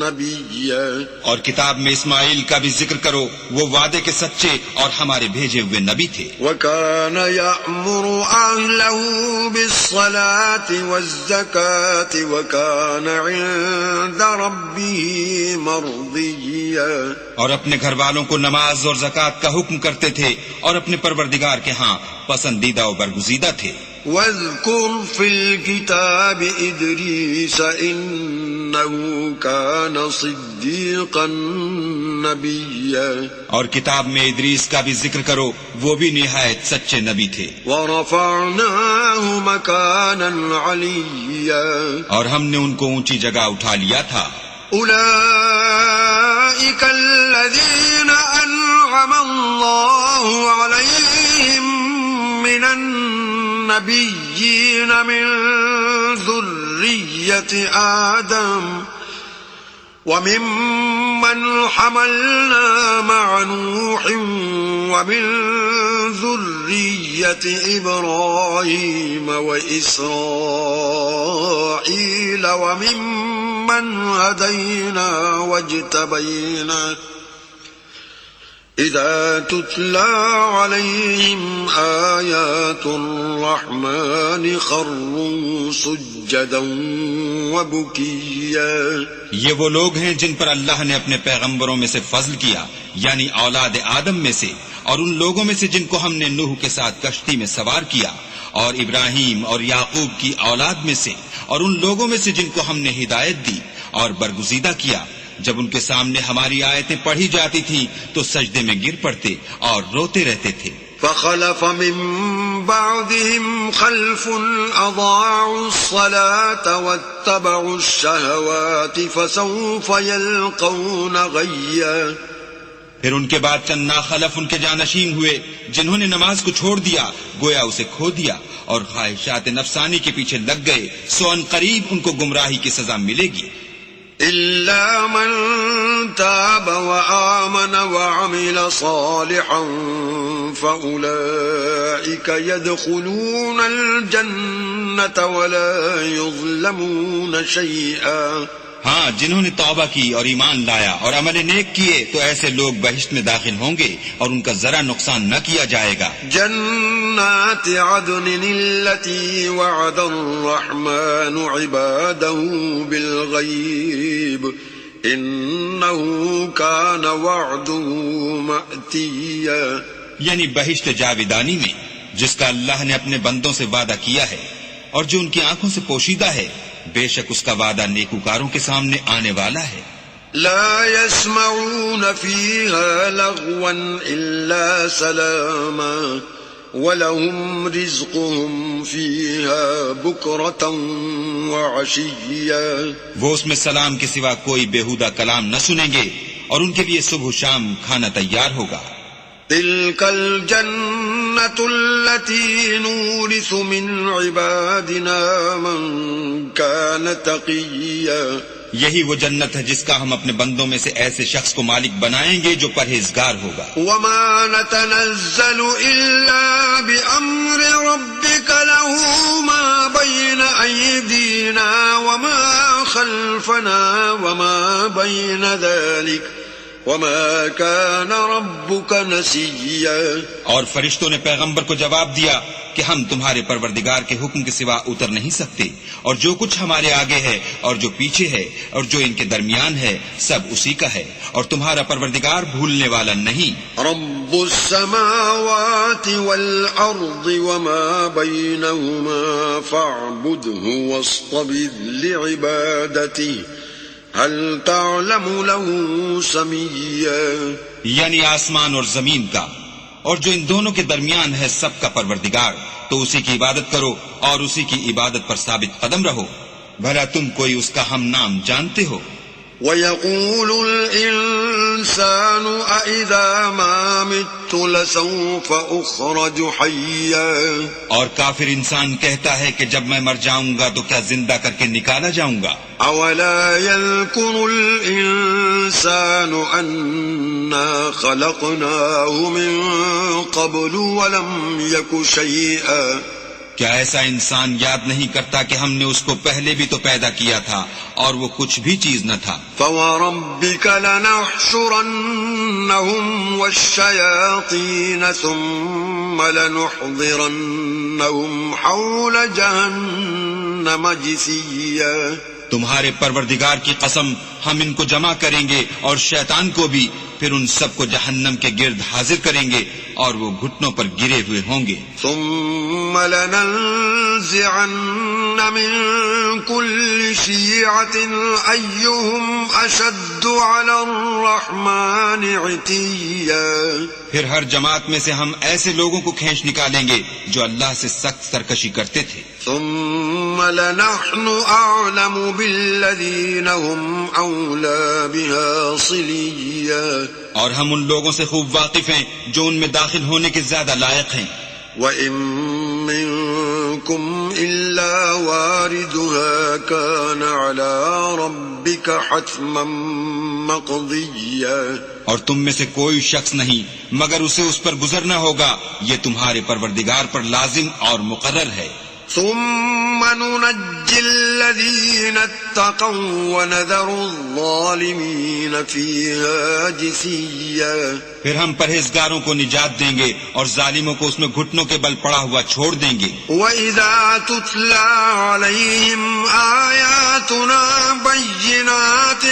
نبيا. اور کتاب میں اسماعیل کا بھی ذکر کرو، وہ وعدے کے سچے اور ہمارے بھیجے ہوئے نبی تھے. وكان يأمر أهله بالصلاة والزكاة وكان عند ربه مرضيا. اور اپنے گھر والوں کو نماز اور زکوٰۃ کا حکم کرتے تھے اور اپنے پروردگار کے ہاں پسندیدہ و برگزیدہ تھے. واذكر في الكتاب إدريس إنه كان صديقا نبيا. اور کتاب میں ادریس کا بھی ذکر کرو، وہ بھی نہایت سچے نبی تھے. ورفعناه مكانا عليا. اور ہم نے ان کو اونچی جگہ اٹھا لیا تھا. أولئك الذين أنعم الله عليهم من النبيين من ذرية آدم وممن حملنا مع نوح ومن ذرية إبراهيم وإسرائيل وممن هدينا واجتبينا إذا تتلى عليهم آيات الرحمن خروا سجدا وبكيا. یہ وہ لوگ ہیں جن پر اللہ نے اپنے پیغمبروں میں سے فضل کیا، یعنی اولاد آدم میں سے، اور ان لوگوں میں سے جن کو ہم نے نوح کے ساتھ کشتی میں سوار کیا، اور ابراہیم اور یعقوب کی اولاد میں سے، اور ان لوگوں میں سے جن کو ہم نے ہدایت دی اور برگزیدہ کیا، جب ان کے سامنے ہماری آیتیں پڑھی جاتی تھیں تو سجدے میں گر پڑتے اور روتے رہتے تھے. فخلف من بعدهم خلف أضاعوا الصلاة واتبعوا الشهوات فسوف يلقون غيا. پھر ان کے بعد چند ناخلف ان کے جانشین ہوئے جنہوں نے نماز کو چھوڑ دیا، گویا اسے کھو دیا اور خواہشات نفسانی کے پیچھے لگ گئے، سو ان قریب ان کو گمراہی کی سزا ملے گی. إلا من تاب وآمن وعمل صالحا فأولئك يدخلون الجنة ولا يظلمون شيئا. ہاں، جنہوں نے توبہ کی اور ایمان لایا اور عمل نیک کیے تو ایسے لوگ بہشت میں داخل ہوں گے اور ان کا ذرا نقصان نہ کیا جائے گا. جنات عدن التي وعد الرحمن عباده بالغيب انه كان وعده مأتيا. یعنی بہشت جاویدانی میں جس کا اللہ نے اپنے بندوں سے وعدہ کیا ہے اور جو ان کی آنکھوں سے پوشیدہ ہے، بے شک اس کا وعدہ نیکوکاروں کے سامنے آنے والا ہے. لا يسمعون فيها لغوا إلا سلاما ولهم رزقهم فيها بكرة وعشيا. وہ اس میں سلام کے سوا کوئی بیہودہ کلام نہ سنیں گے اور ان کے لیے صبح و شام کھانا تیار ہوگا. تلك الجنة التي نورث من عبادنا من كان تقيا. یہی وہ جنت ہے جس کا ہم اپنے بندوں میں سے ایسے شخص کو مالک بنائیں گے جو پرہیزگار ہوگا. وما نتنزل إلا بأمر ربك له ما بين أيدينا وما خلفنا وما بين ذلك وما كان ربك نسيا. اور فرشتوں نے پیغمبر کو جواب دیا کہ ہم تمہارے پروردگار کے حکم کے سوا اتر نہیں سکتے، اور جو کچھ ہمارے آگے ہے اور جو پیچھے ہے اور جو ان کے درمیان ہے سب اسی کا ہے، اور تمہارا پروردگار بھولنے والا نہیں. رب السماوات والأرض وما بينهما فاعبده واصطبر لعبادته هل تعلم له سميا. یعنی آسمان اور زمین کا اور جو ان دونوں کے درمیان ہے سب کا پروردگار، تو اسی کی عبادت کرو اور اسی کی عبادت پر ثابت قدم رہو. بھلا تم کوئی اس کا ہم نام جانتے ہو؟ وَيَقُولُ الْإِنسَانُ أَإِذَا مَا مِتُّ لَسَوْفَ أُخْرَجُ حَيًّا. اور کافر انسان کہتا ہے کہ جب میں مر جاؤں گا تو کیا زندہ کر کے نکالا جاؤں گا. أَوَلَا يَذْكُرُ الْإِنسَانُ أَنَّا خَلَقْنَاهُ مِن قَبْلُ وَلَمْ يَكُ شَيْئًا. کیا ایسا انسان یاد نہیں کرتا کہ ہم نے اس کو پہلے بھی تو پیدا کیا تھا اور وہ کچھ بھی چیز نہ تھا. فَوَرَبِّكَ لَنَحْشُرَنَّهُمْ وَالشَّيَاطِينَ ثُمَّ لَنُحْضِرَنَّهُمْ حَوْلَ جَهَنَّمَ جِثِيًّا. تمہارے پروردگار کی قسم ہم ان کو جمع کریں گے اور شیطان کو بھی، پھر ان سب کو جہنم کے گرد حاضر کریں گے اور وہ گھٹنوں پر گرے ہوئے ہوں گے. ثم لننزعن من كل شيعة أيهم أشد على الرحمن عتيا. پھر ہر جماعت میں سے ہم ایسے لوگوں کو کھینچ نکالیں گے جو اللہ سے سخت سرکشی کرتے تھے. ثم لنحن أعلم بالذين هم أولى بها صليا. اور ہم ان لوگوں سے خوب واقف ہیں جو ان میں داخل ہونے کے زیادہ لائق ہیں. وَإِن مِّنكُمْ إِلَّا وَارِدُهَا كَانَ عَلَى رَبِّكَ حَتْمًا مَّقْضِيًّا. اور تم میں سے کوئی شخص نہیں مگر اسے اس پر گزرنا ہوگا، یہ تمہارے پروردگار پر لازم اور مقرر ہے. ثم ننجي الذين اتقوا ونذر الظالمين فيها جثيا. پھر ہم پرہیزگاروں کو نجات دیں گے اور ظالموں کو اس میں گھٹنوں کے بل پڑا ہوا چھوڑ دیں گے. وَإِذَا تُتْلَى عَلَيْهِمْ آيَاتُنَا بَيِّنَاتٍ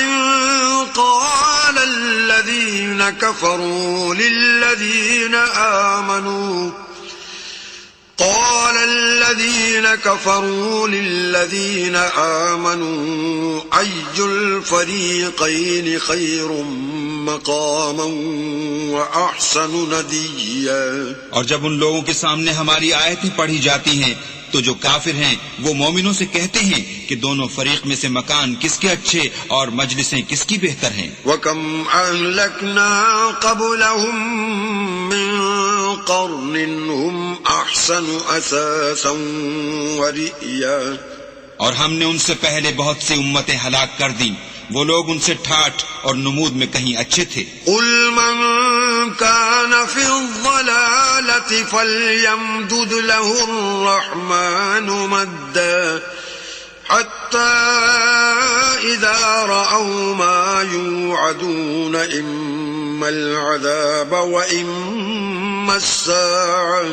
قَالَ الَّذِينَ كَفَرُوا لِلَّذِينَ آمَنُوا قال الذين كفروا للذين آمنوا أي الفريقين خير مقاما وأحسن نديا. اور جب ان لوگوں کے سامنے ہماری آیتیں پڑھی جاتی ہیں تو جو کافر ہیں وہ مومنوں سے کہتے ہیں کہ دونوں فریق میں سے مکان کس کے اچھے اور مجلسیں کس کی بہتر ہیں. وَكَمْ أَهْلَكْنَا قَبْلَهُمْ مِنْ قَرْنٍ هُمْ أَحْسَنُ أَثَاثًا وَرِئْيًا. اور ہم نے ان سے پہلے بہت سی امتیں ہلاک کر دیں، وہ لوگ ان سے ٹھاٹھ اور نمود میں کہیں اچھے تھے. قُلْ مَنْ كَانَ فِي الضَّلَالَةِ فَلْيَمْدُدْ لَهُ الرَّحْمَنُ مَدًّا حَتَّى إِذَا رَأَوْا مَا يُوعَدُونَ إِمَّا الْعَذَابَ وَإِمَّا السَّاعَةَ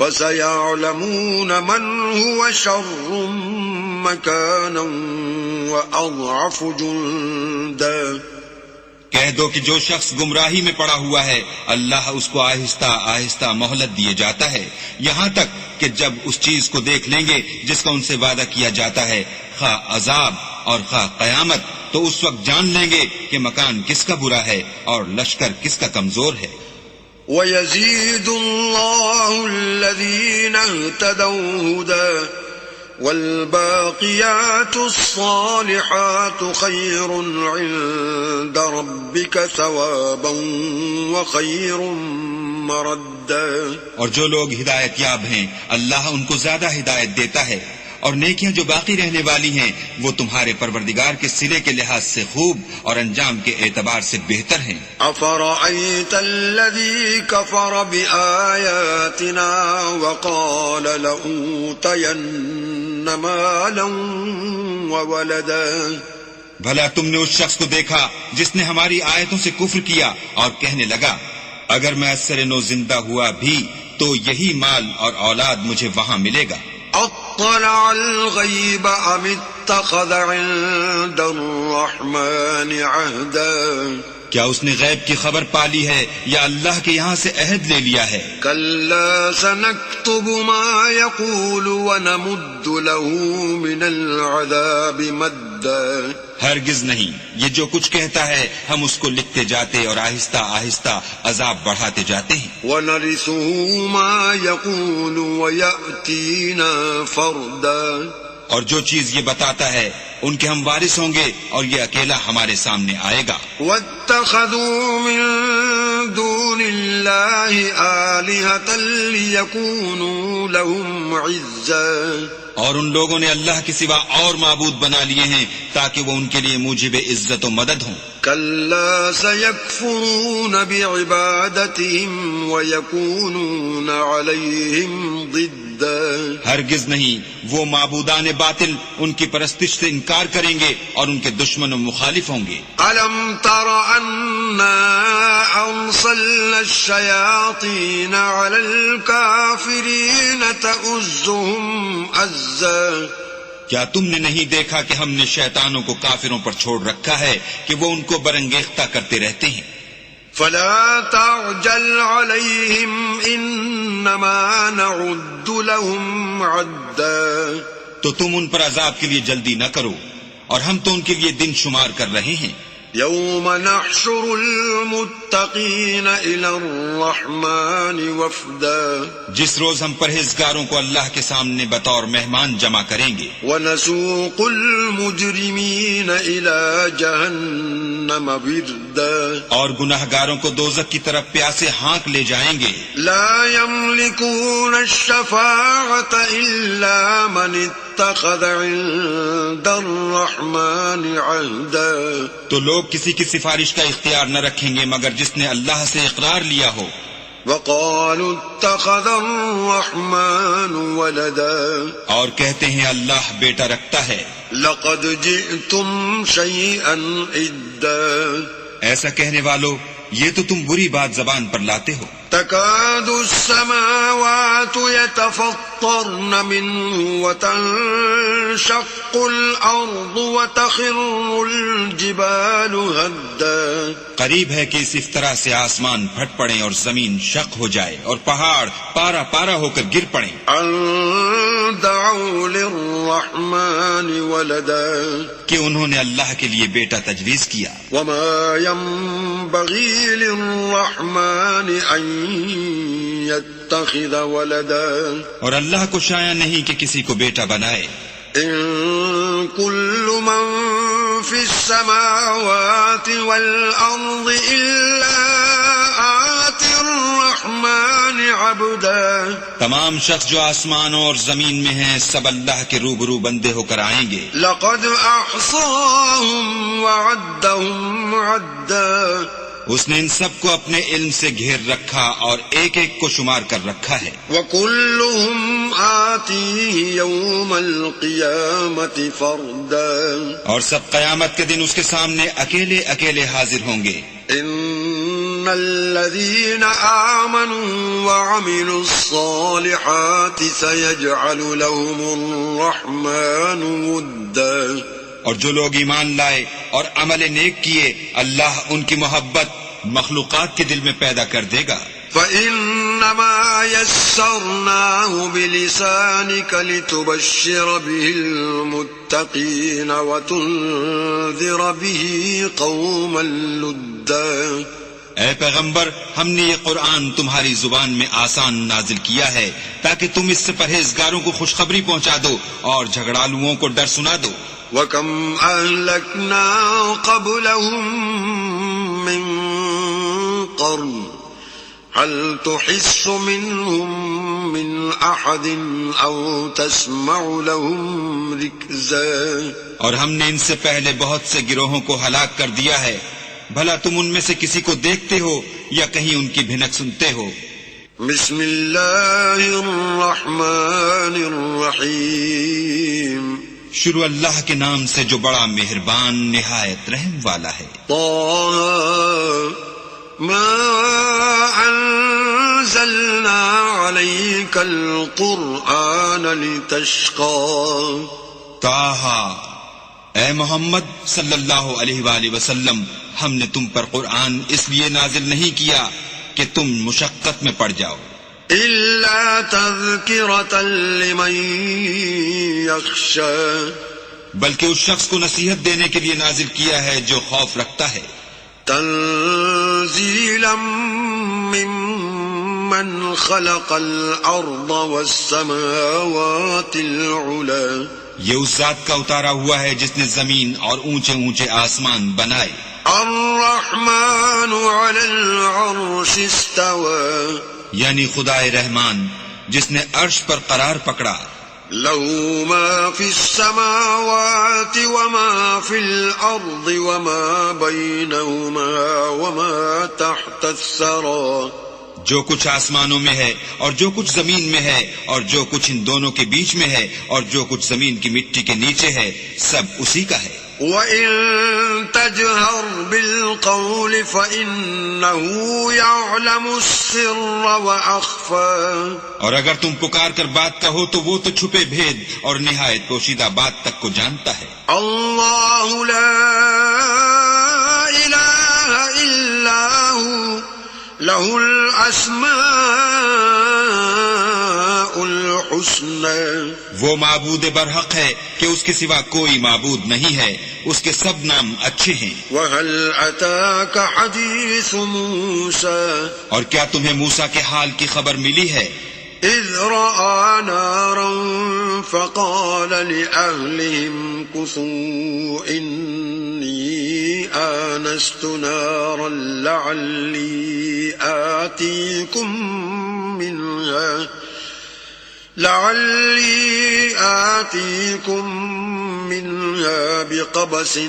فَسَيَعْلَمُونَ مَنْ هُوَ شَرٌّ مَكَانًا وَأَضْعَفُ جُنْدًا. کہہ دو کہ جو شخص گمراہی میں پڑا ہوا ہے اللہ اس کو آہستہ آہستہ مہلت دیے جاتا ہے، یہاں تک کہ جب اس چیز کو دیکھ لیں گے جس کا ان سے وعدہ کیا جاتا ہے، خواہ عذاب اور خواہ قیامت، تو اس وقت جان لیں گے کہ مکان کس کا برا ہے اور لشکر کس کا کمزور ہے. وَيَزِيدُ اللَّهُ الَّذِينَ اهْتَدَوْا هُدًى وَالْبَاقِيَاتُ الصَّالِحَاتُ خَيْرٌ عِندَ رَبِّكَ ثَوَابًا وَخَيْرٌ مَرَدًّا. اور جو لوگ ہدایت یاب ہیں اللہ ان کو زیادہ ہدایت دیتا ہے، اور نیکیاں جو باقی رہنے والی ہیں وہ تمہارے پروردگار کے صلے کے لحاظ سے خوب اور انجام کے اعتبار سے بہتر ہیں. أَفَرَأَيْتَ الَّذِي كَفَرَ بِآيَاتِنَا وَقَالَ لَأُوتَيَنَّ مَالًا وَوَلَدًا. بھلا تم نے اس شخص کو دیکھا جس نے ہماری آیتوں سے کفر کیا اور کہنے لگا اگر میں اثر نو زندہ ہوا بھی تو یہی مال اور اولاد مجھے وہاں ملے گا. اطلع الغیب ام اتخذ عند الرحمن عہدا. کیا اس نے غیب کی خبر پالی ہے یا اللہ کے یہاں سے عہد لے لیا ہے؟ کلا سنکتب ما یقول ونمد له من العذاب مدا. ہرگز نہیں، یہ جو کچھ کہتا ہے ہم اس کو لکھتے جاتے اور آہستہ آہستہ عذاب بڑھاتے جاتے ہیں. وَنَرِثُهُ مَا يَقُولُ وَيَأْتِينَا فَرْدًا. اور جو چیز یہ بتاتا ہے ان کے ہم وارث ہوں گے اور یہ اکیلا ہمارے سامنے آئے گا. وَاتَّخَذُوا مِن دُونِ اللَّهِ آلِهَةً لِيَكُونُوا لَهُمْ عِزًّا. اور ان لوگوں نے اللہ کے سوا اور معبود بنا لیے ہیں تاکہ وہ ان کے لیے موجب عزت و مدد ہوں. كلا سيكفرون بعبادتهم ويكونون عليهم ضدا. ہرگز نہیں، وہ معبودان باطل ان کی پرستش سے انکار کریں گے اور ان کے دشمن و مخالف ہوں گے. ألم تر أنا أرسلنا الشياطين على الكافرين تؤزهم أزا. کیا تم نے نہیں دیکھا کہ ہم نے شیطانوں کو کافروں پر چھوڑ رکھا ہے کہ وہ ان کو برنگیختہ کرتے رہتے ہیں. فلا تعجل عليهم إنما نعد لهم عدا. تو تم ان پر عذاب کے لیے جلدی نہ کرو اور ہم تو ان کے لیے دن شمار کر رہے ہیں. يوم نحشر المتقين إلى الرحمن وفدا. جس روز ہم پرہیزگاروں کو اللہ کے سامنے بطور مہمان جمع کریں گے. ونسوق المجرمين إلى جهنم وردا. اور گناہگاروں کو دوزخ کی طرف پیاسے ہانک لے جائیں گے. لا يملكون الشفاعة إلا من اتخذ عند الرحمن عهدا. تو لوگ کسی کی سفارش کا اختیار نہ رکھیں گے مگر جس نے اللہ سے اقرار لیا ہو. وقالوا اتخذ الرحمن ولدا. اور کہتے ہیں اللہ بیٹا رکھتا ہے. لقد جئتم شيئا عدا. ایسا کہنے والو یہ تو تم بری بات زبان پر لاتے ہو. تكاد السماوات يتفطرن منه وتنشق الأرض وتخر الجبال هدا. قریب ہے کہ اس افطرا سے آسمان پھٹ پڑیں اور زمین شق ہو جائے اور پہاڑ پارا پارا ہو کر گر پڑیں. أن دعوا للرحمن ولدا. کہ انہوں نے اللہ کے لیے بیٹا تجویز کیا. وما ينبغي للرحمن أن يتخذ ولدا. اور اللہ کو شایع نہیں کہ کسی کو بیٹا بنائے. إن كل من في السماوات والأرض إلا آتي الرحمن عبدا. تمام شخص جو آسمانوں اور زمین میں ہیں سب اللہ کے روبرو بندے ہو کر آئیں گے. لقد أحصاهم وعدهم عدا. اس نے ان سب کو اپنے علم سے گھیر رکھا اور ایک ایک کو شمار کر رکھا ہے. وكلهم آتيه يوم القيامة فردا. اور سب قیامت کے دن اس کے سامنے اکیلے اکیلے حاضر ہوں گے. إن الذين آمنوا وعملوا الصالحات سيجعل لهم الرحمن ودا. اور جو لوگ ایمان لائے اور عمل نیک کیے اللہ ان کی محبت مخلوقات کے دل میں پیدا کر دے گا. فإنما يسرناه بلسانك لتبشر به المتقين وتنذر به قوما لدا. اے پیغمبر ہم نے یہ قرآن تمہاری زبان میں آسان نازل کیا ہے تاکہ تم اس سے پرہیزگاروں کو خوشخبری پہنچا دو اور جھگڑالوؤں کو ڈر سنا دو. وَكَمْ أَهْلَكْنَا قَبْلَهُمْ مِنْ قَرْنٍ هَلْ تُحِسُّ مِنْهُمْ مِنْ أَحَدٍ أَوْ تَسْمَعُ لَهُمْ رِكْزًا. اور ہم نے ان سے پہلے بہت سے گروہوں کو ہلاک کر دیا ہے بھلا تم ان میں سے کسی کو دیکھتے ہو یا کہیں ان کی بھنک سنتے ہو. بسم اللہ الرحمن الرحیم. شروع اللہ کے نام سے جو بڑا مہربان نہایت رحم والا ہے. طه ما انزلنا عليك القرآن لتشقى. طه اے محمد صلی اللہ علیہ وآلہ وسلم ہم نے تم پر قرآن اس لیے نازل نہیں کیا کہ تم مشقت میں پڑ جاؤ. إلا تذكرة لمن يخشى. بلکہ اس شخص کو نصیحت دینے کے لیے نازل کیا ہے جو خوف رکھتا ہے. تنزيلا ممن خلق الأرض والسماوات العلى. یہ اس ذات کا اتارا ہوا ہے جس نے زمین اور اونچے اونچے آسمان بنائے. الرحمن على العرش استوى. یعنی خدا رحمان جس نے عرش پر قرار پکڑا. له ما في السماوات وما في الأرض وما بينهما وما تحت الثرى. جو کچھ آسمانوں میں ہے اور جو کچھ زمین میں ہے اور جو کچھ ان دونوں کے بیچ میں ہے اور جو کچھ زمین کی مٹی کے نیچے ہے سب اسی کا ہے. وَإِن تَجْهَرْ بِالْقَوْلِ فَإِنَّهُ يَعْلَمُ السِّرَّ وَأَخْفَى. اور اگر تم پکار کر بات کہو تو وہ تو چھپے بھید اور نہایت پوشیدہ بات تک کو جانتا ہے. اللہ لا الہ الا هو له الاسماء الحسنى. وہ معبود برحق ہے کہ اس کے سوا کوئی معبود نہیں ہے اس کے سب نام اچھے ہیں. وَهَلْ أَتَاكَ حَدِيثُ مُوسَى. اور کیا تمہیں موسیٰ کے حال کی خبر ملی ہے؟ إِذْ رَأَى نَارًا فَقَالَ لِأَهْلِهِمْ كُثُوا إِنِّي آنَسْتُ نَارًا لَعَلِّي آتيكم منها بقبس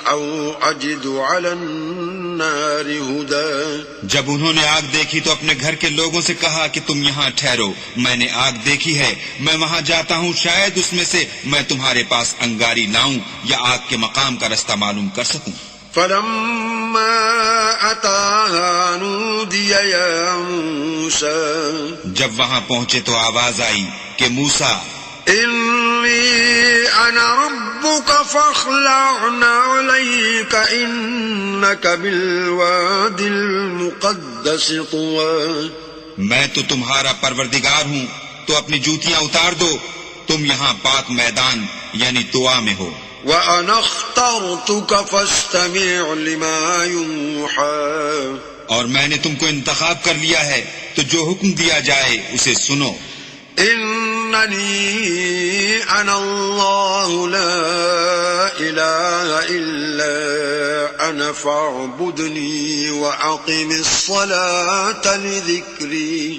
أو أجد على النار هدى. جب انہوں نے آگ دیکھی تو اپنے گھر کے لوگوں سے کہا کہ تم یہاں ٹھہرو میں نے آگ دیکھی ہے میں وہاں جاتا ہوں شاید اس میں سے میں تمہارے پاس انگاری لاؤں یا آگ کے مقام کا رستہ معلوم کر سکوں. فلما فلما أتاها نودي يا موسى جب وہاں پہنچے تو آواز آئی کہ موسیٰ إني أنا ربك فاخلع عليك إنك بالواد المقدس طوى میں تو تمہارا پروردگار ہوں تو اپنی جوتیاں اتار دو، تم یہاں پاک میدان یعنی طوا میں ہو۔ وأنا اخترتك فاستمع لما يوحى اور میں نے تم کو انتخاب کر لیا ہے تو جو حکم دیا جائے اسے سنو۔ إنني أنا الله لا إله إلا أنا فاعبدني وأقم الصلاة لذكري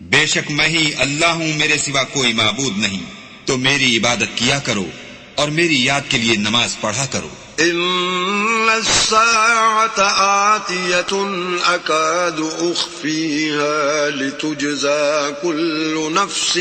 بے شک میں ہی اللہ ہوں، میرے سوا کوئی معبود نہیں، تو میری عبادت کیا کرو اور میری یاد کے لیے نماز پڑھا کرو۔ إن الساعة آتية أكاد أخفيها لتجزى كل نفس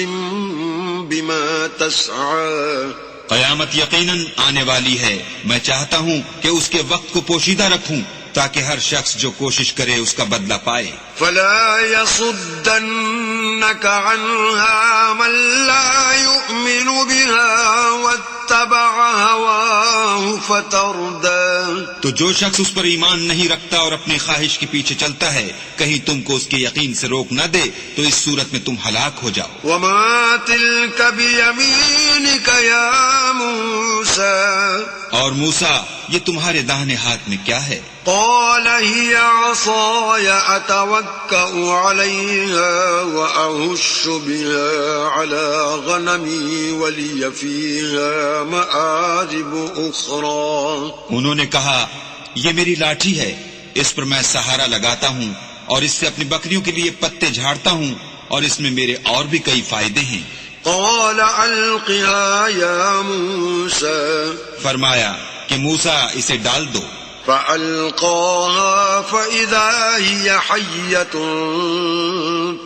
بما تسعى قیامت یقیناً آنے والی ہے، میں چاہتا ہوں کہ اس کے وقت کو پوشیدہ رکھوں تاکہ ہر شخص جو کوشش کرے اس کا بدلہ پائے۔ فلا يصدنك عنها من لا يؤمن بها واتبع هواه فتردى تو جو شخص اس پر ایمان نہیں رکھتا اور اپنی خواہش کے پیچھے چلتا ہے کہیں تم کو اس کے یقین سے روک نہ دے تو اس صورت میں تم ہلاک ہو جاؤ۔ وما تلك بيمينك يا موسى اور موسیٰ یہ تمہارے داہنے ہاتھ میں کیا ہے؟ قال هي عصاي أتوكأ عليها وأهش بها على غنمي ولي فيها مآرب أخرى انہوں نے کہا یہ میری لاٹھی ہے، اس پر میں سہارا لگاتا ہوں اور اس سے اپنی بکریوں کے لیے پتے جھاڑتا ہوں اور اس میں میرے اور بھی کئی فائدے ہیں۔ قال ألقها يا موسى فرمایا کہ موسیٰ اسے ڈال دو۔ فألقاها فإذا هي حية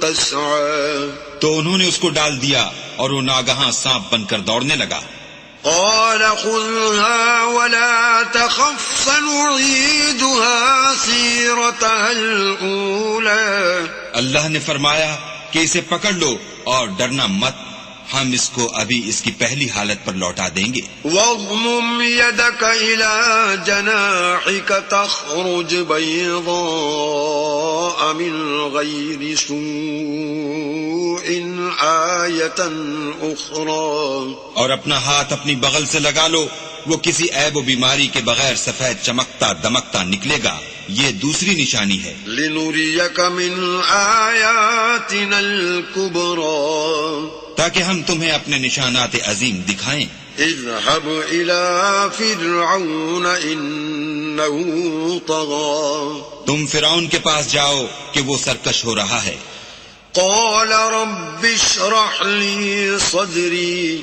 تسعى تو انہوں نے اس کو ڈال دیا اور وہ ناگہاں سانپ بن کر دوڑنے لگا۔ قال خذها ولا تخف سنعيدها سيرتها الأولى اللہ نے فرمایا کہ اسے پکڑ لو اور ڈرنا مت، ہم اس کو ابھی اس کی پہلی حالت پر لوٹا دیں گے۔ واضمم يدك إلى جناحك تخرج بيضاء من غير سوء آية أخرى اور اپنا ہاتھ اپنی بغل سے لگا لو، وہ کسی عیب و بیماری کے بغیر سفید چمکتا دمکتا نکلے گا، یہ دوسری نشانی ہے۔ لنريك من آياتنا الكبرى تاکہ ہم تمہیں اپنے نشانات عظیم دکھائیں۔ اذهب إلى فرعون إنه طغى تم فرعون کے پاس جاؤ کہ وہ سرکش ہو رہا ہے۔ قال رب اشرح لي صدري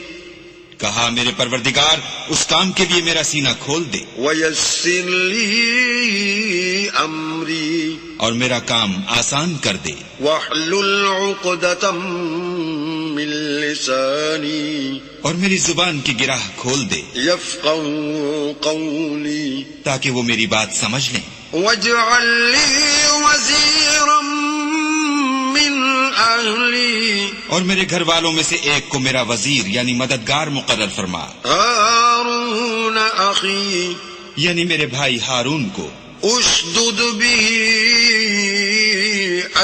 کہا میرے پروردگار اس کام کے لیے میرا سینہ کھول دے ويسر لي أمري اور میرا کام آسان کر دے۔ واحلل عقدة من لساني اور میری زبان کی گرہ کھول دے يفقهوا قولي تاکہ وہ میری بات سمجھ لیں۔ واجعل لي وزيرا من أهلي اور میرے گھر والوں میں سے ایک کو میرا وزیر یعنی مددگار مقرر فرما، هارون أخي یعنی میرے بھائی ہارون کو۔ اشدد به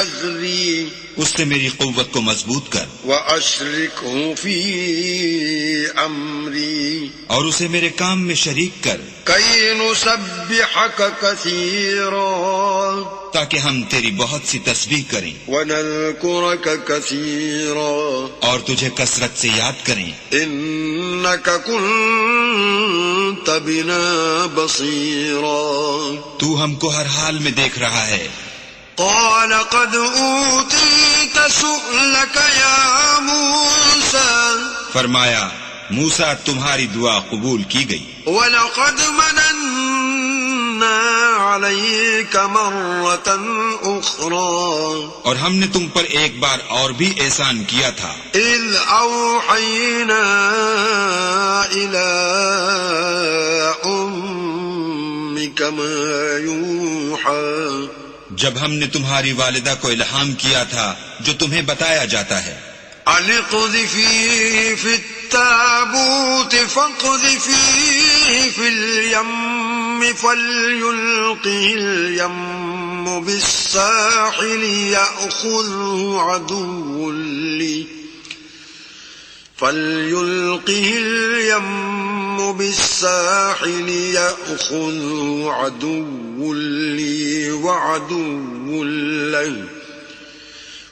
أزري اس سے میری قوت کو مضبوط کر وأشركه في أمري اور اسے میرے کام میں شریک کر، كي نسبحك كثيرا تاکہ ہم تیری بہت سی تسبیح کریں ونذكرك كثيرا اور تجھے کثرت سے یاد کریں۔ إنك كنت بنا بصيرا تو ہم کو ہر حال میں دیکھ رہا ہے۔ قال قد أوتيت سؤلك يا موسى فرمایا موسیٰ تمہاری دعا قبول کی گئی، ولقد مننا عليك مرة أخرى اور ہم نے تم پر ایک بار اور بھی احسان کیا تھا، إذ أوحينا إلى أمك كما يوحى جب ہم نے تمہاری والدہ کو الہام کیا تھا جو تمہیں بتایا جاتا ہے، أن اقذفيه في التابوت فاقذفيه في اليم فليلقه اليم بالساحل يأخذه عدو لي فليلقه اليم بالساحل يأخذه عدو لي وعدو له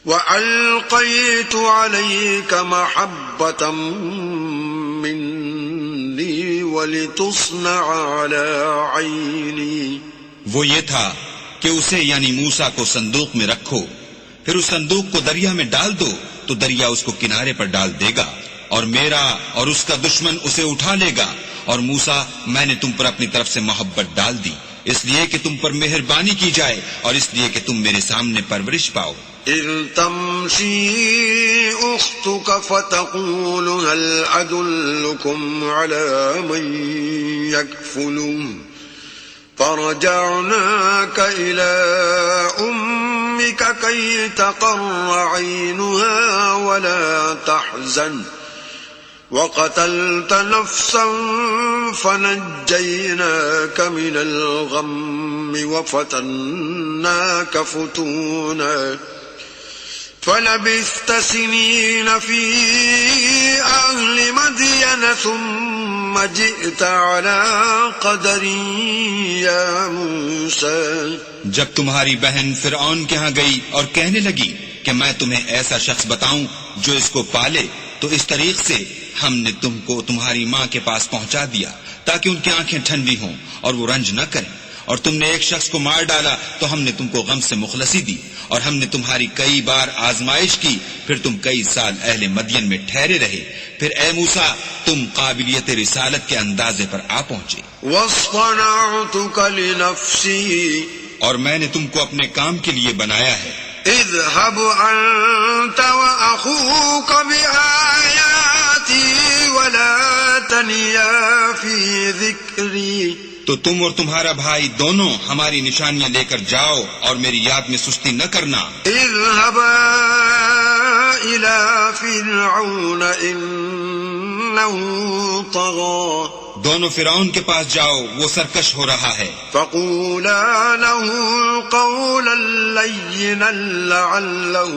وألقيت عليك محبة مني ولتصنع على عيني. وہ یہ تھا کہ اسے یعنی موسیٰ کو صندوق میں رکھو، پھر اس صندوق کو دریا میں ڈال دو تو دریا اس کو کنارے پر ڈال دے گا، اور میرا اور اس کا دشمن اسے اٹھا لے گا. اور موسیٰ میں نے تم پر اپنی طرف سے محبت ڈال دی، اس لیے کہ تم پر مہربانی کی جائے اور اس لیے کہ تم میرے سامنے پرورش پاؤ. إذ تمشي أختك فتقول هل أدلكم على من يكفله فرجعناك إلى أمك كي تقر عينها ولا تحزن وقتلت نفسا فنجيناك من الغم وفتناك فتونا فلبثت سنين في أهل مدين ثم جئت على قدر يا موسى. جب تمہاری بہن فرعون کے ہاں گئی اور کہنے لگی کہ میں تمہیں ایسا شخص بتاؤں جو اس کو پالے، تو اس طریق سے ہم نے تم کو تمہاری ماں کے پاس پہنچا دیا تاکہ ان کی آنکھیں ٹھنڈی ہوں اور وہ رنج نہ کریں. اور تم نے ایک شخص کو مار ڈالا تو ہم نے تم کو غم سے مخلصی دی، اور ہم نے تمہاری کئی بار آزمائش کی، پھر تم کئی سال اہل مدین میں ٹھہرے رہے. پھر اے موسیٰ تم قابلیت رسالت کے اندازے پر آ پہنچے. واصطنعتك لنفسي اور میں نے تم کو اپنے کام کے لیے بنایا ہے. اذهب أنت وأخوك بآياتي ولا تنيا في ذكري. تو تم اور تمہارا بھائی دونوں ہماری نشانیاں لے کر جاؤ اور میری یاد میں سستی نہ کرنا. اذهبا إلى فرعون إنه طغى. دونوں فرعون کے پاس جاؤ، وہ سرکش ہو رہا ہے. فقولا له قولا لينا لعله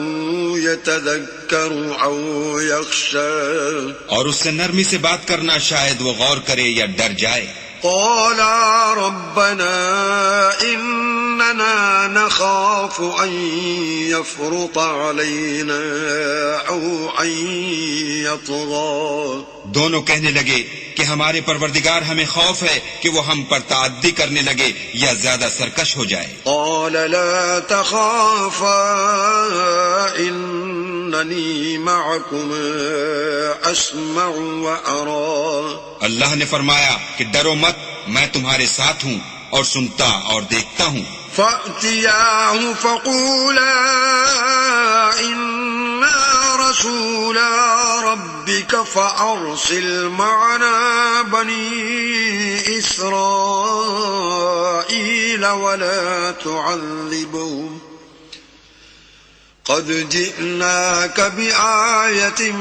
يتذكر أو يخشى. اور اس سے نرمی سے بات کرنا، شاید وہ غور کرے یا ڈر جائے. قالا ربنا إننا نخاف أن يفرط علينا أو أن يطغى. دونوں کہنے لگے کہ ہمارے پروردگار ہمیں خوف ہے کہ وہ ہم پر تعدی کرنے لگے یا زیادہ سرکش ہو جائے. قال لا تخافا إنني معكما أسمع وأرى. اللہ نے فرمایا کہ ڈرو مت، میں تمہارے ساتھ ہوں اور سنتا اور دیکھتا ہوں. فأتياه فقولا إنا رسولا ربك فأرسل معنا بني إسرائيل ولا تعذبهم قد جئناك بآية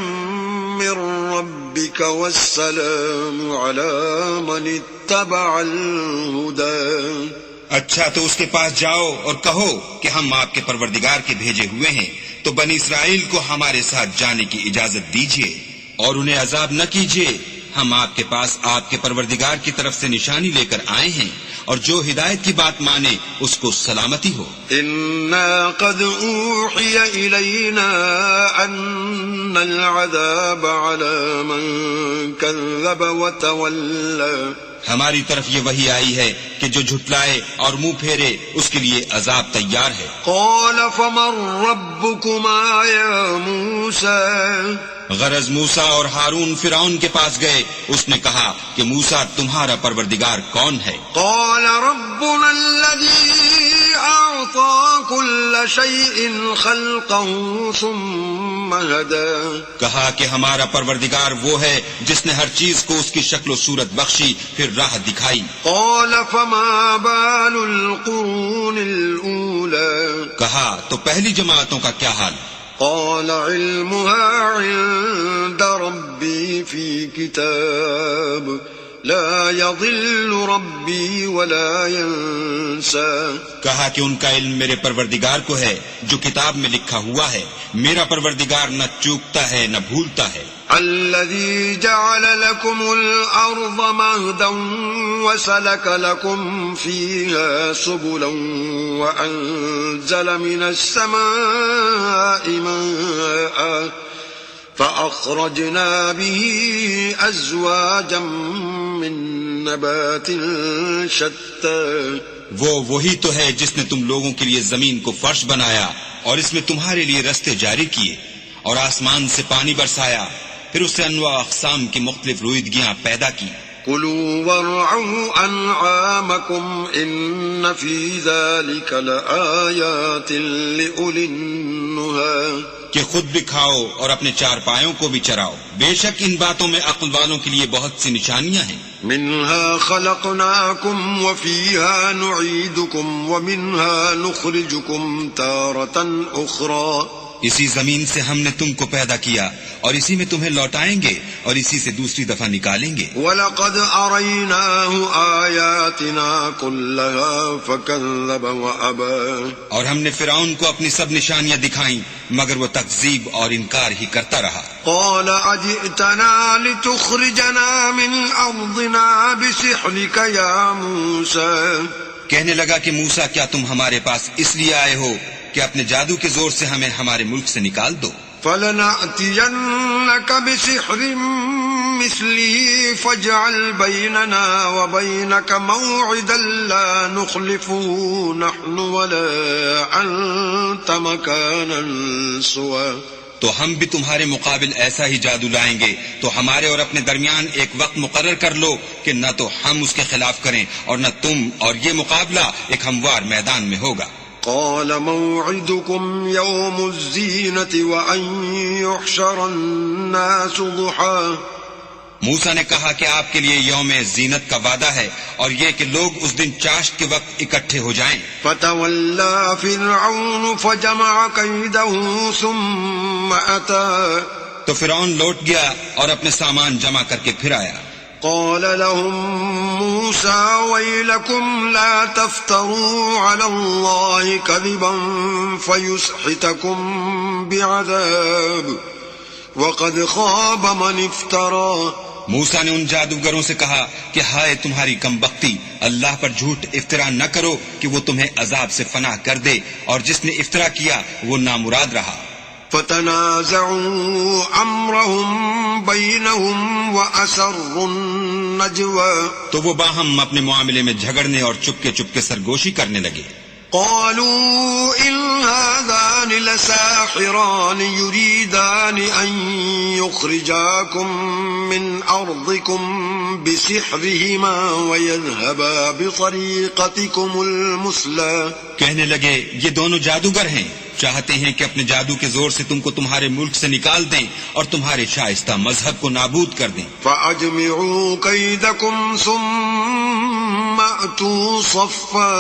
من ربك والسلام على من اتبع الهدى. اچھا تو اس کے پاس جاؤ اور کہو کہ ہم آپ کے پروردگار کے بھیجے ہوئے ہیں، تو بنی اسرائیل کو ہمارے ساتھ جانے کی اجازت دیجیے اور انہیں عذاب نہ کیجیے. ہم آپ کے پاس آپ کے پروردگار کی طرف سے نشانی لے کر آئے ہیں، اور جو ہدایت کی بات مانے اس کو سلامتی ہو. إنا قد أوحي إلينا أن العذاب على من كذب وتولى. ہماری طرف یہ وحی آئی ہے کہ جو جھٹلائے اور منہ پھیرے اس کے لیے عذاب تیار ہے. قال فمن ربكما يا موسى. غرض موسیٰ اور ہارون فرعون کے پاس گئے، اس نے کہا کہ موسیٰ تمہارا پروردگار کون ہے؟ قال ربنا الذي أعطى كل شيء خلقه ثم هدى کہا کہ ہمارا پروردگار وہ ہے جس نے ہر چیز کو اس کی شکل و صورت بخشی پھر راہ دکھائی. قال فما بال القرون الأولى کہا تو پہلی جماعتوں کا کیا حال؟ قال علمها عند ربي في كتاب لا يضل ربي ولا ينسى. کہا کہ ان کا علم میرے پروردگار کو ہے جو کتاب میں لکھا ہوا ہے، میرا پروردگار نہ چوکتا ہے نہ بھولتا ہے. الذي جعل لكم الأرض مهدا وسلك لكم فيها سبلا وأنزل من السماء ماء فأخرجنا به أزواجا من نبات شتى. وہی تو ہے جس نے تم لوگوں کے لیے زمین کو فرش بنایا اور اس میں تمہارے لیے رستے جاری کیے اور آسمان سے پانی برسایا، پھر اس سے انواع اقسام کی مختلف رویدگیاں پیدا کی. كلوا وارعوا أنعامكم إن في ذلك لآيات لأولي النهى. کہ خود بھی کھاؤ اور اپنے چار پایوں کو بھی چراؤ، بے شک ان باتوں میں عقل والوں کے لیے بہت سی نشانیاں ہیں. منها خلقناكم وفيها نعيدكم ومنها نخرجكم تارة أخرى. اسی زمین سے ہم نے تم کو پیدا کیا اور اسی میں تمہیں لوٹائیں گے اور اسی سے دوسری دفعہ نکالیں گے. وَلَقَدْ أَرَيْنَاهُ آيَاتِنَا كُلَّهَا فَكَذَّبَ وَأَبَى. اور ہم نے فرعون کو اپنی سب نشانیاں دکھائیں مگر وہ تکذیب اور انکار ہی کرتا رہا. قَالَ أَجِئْتَنَا لِتُخْرِجَنَا مِنْ أَرْضِنَا بِسِحْرِكَ يَا مُوسَى. کہنے لگا کہ موسیٰ کیا تم ہمارے پاس اس لیے آئے ہو کہ اپنے جادو کے زور سے ہمیں ہمارے ملک سے نکال دو. فَلَنَأْتِيَنَّكَ بِسِحْرٍ مِثْلِهِ فَاجْعَلْ بَيْنَنَا وَبَيْنَكَ مَوْعِدًا لَا نُخْلِفُهُ نَحْنُ وَلَا أَنْتَ مَكَانًا سُوًى. تو ہم بھی تمہارے مقابل ایسا ہی جادو لائیں گے تو ہمارے اور اپنے درمیان ایک وقت مقرر کر لو کہ نہ تو ہم اس کے خلاف کریں اور نہ تم، اور یہ مقابلہ ایک ہموار میدان میں ہوگا. قال موعدكم يوم الزينة وأن يحشر الناس ضحى. موسیٰ نے کہا کہ آپ کے لیے یوم زینت کا وعدہ ہے اور یہ کہ لوگ اس دن چاشت کے وقت اکٹھے ہو جائیں. فتولى فرعون فجمع كيده ثم أتى. تو فرعون لوٹ گیا اور اپنے سامان جمع کر کے پھر آیا. قال لهم موسى ويلكم لا تفتروا على الله كذبا فيسحتكم بعذاب وقد خاب من افترى. موسیٰ نے ان جادوگروں سے کہا کہ ہائے تمہاری کم بختی، اللہ پر جھوٹ افطرا نہ کرو کہ وہ تمہیں عذاب سے فنا کر دے، اور جس نے افطرا کیا وہ نامراد رہا. فتنازعوا امرهم بينهم واسروا النجوى. تو وہ باہم اپنے معاملے میں جھگڑنے اور چپکے چپکے سرگوشی کرنے لگے. قالوا ان هذان لساحران يريدان ان يخرجاكم من ارضكم بسحرهما ويذهبا بطريقتكم المثلى. کہنے لگے یہ دونوں جادوگر ہیں، چاہتے ہیں کہ اپنے جادو کے زور سے تم کو تمہارے ملک سے نکال دیں اور تمہارے شائستہ مذہب کو نابود کر دیں. فَأَجْمِعُوا كَيْدَكُمْ ثُمَّ أَتُوا صَفًّا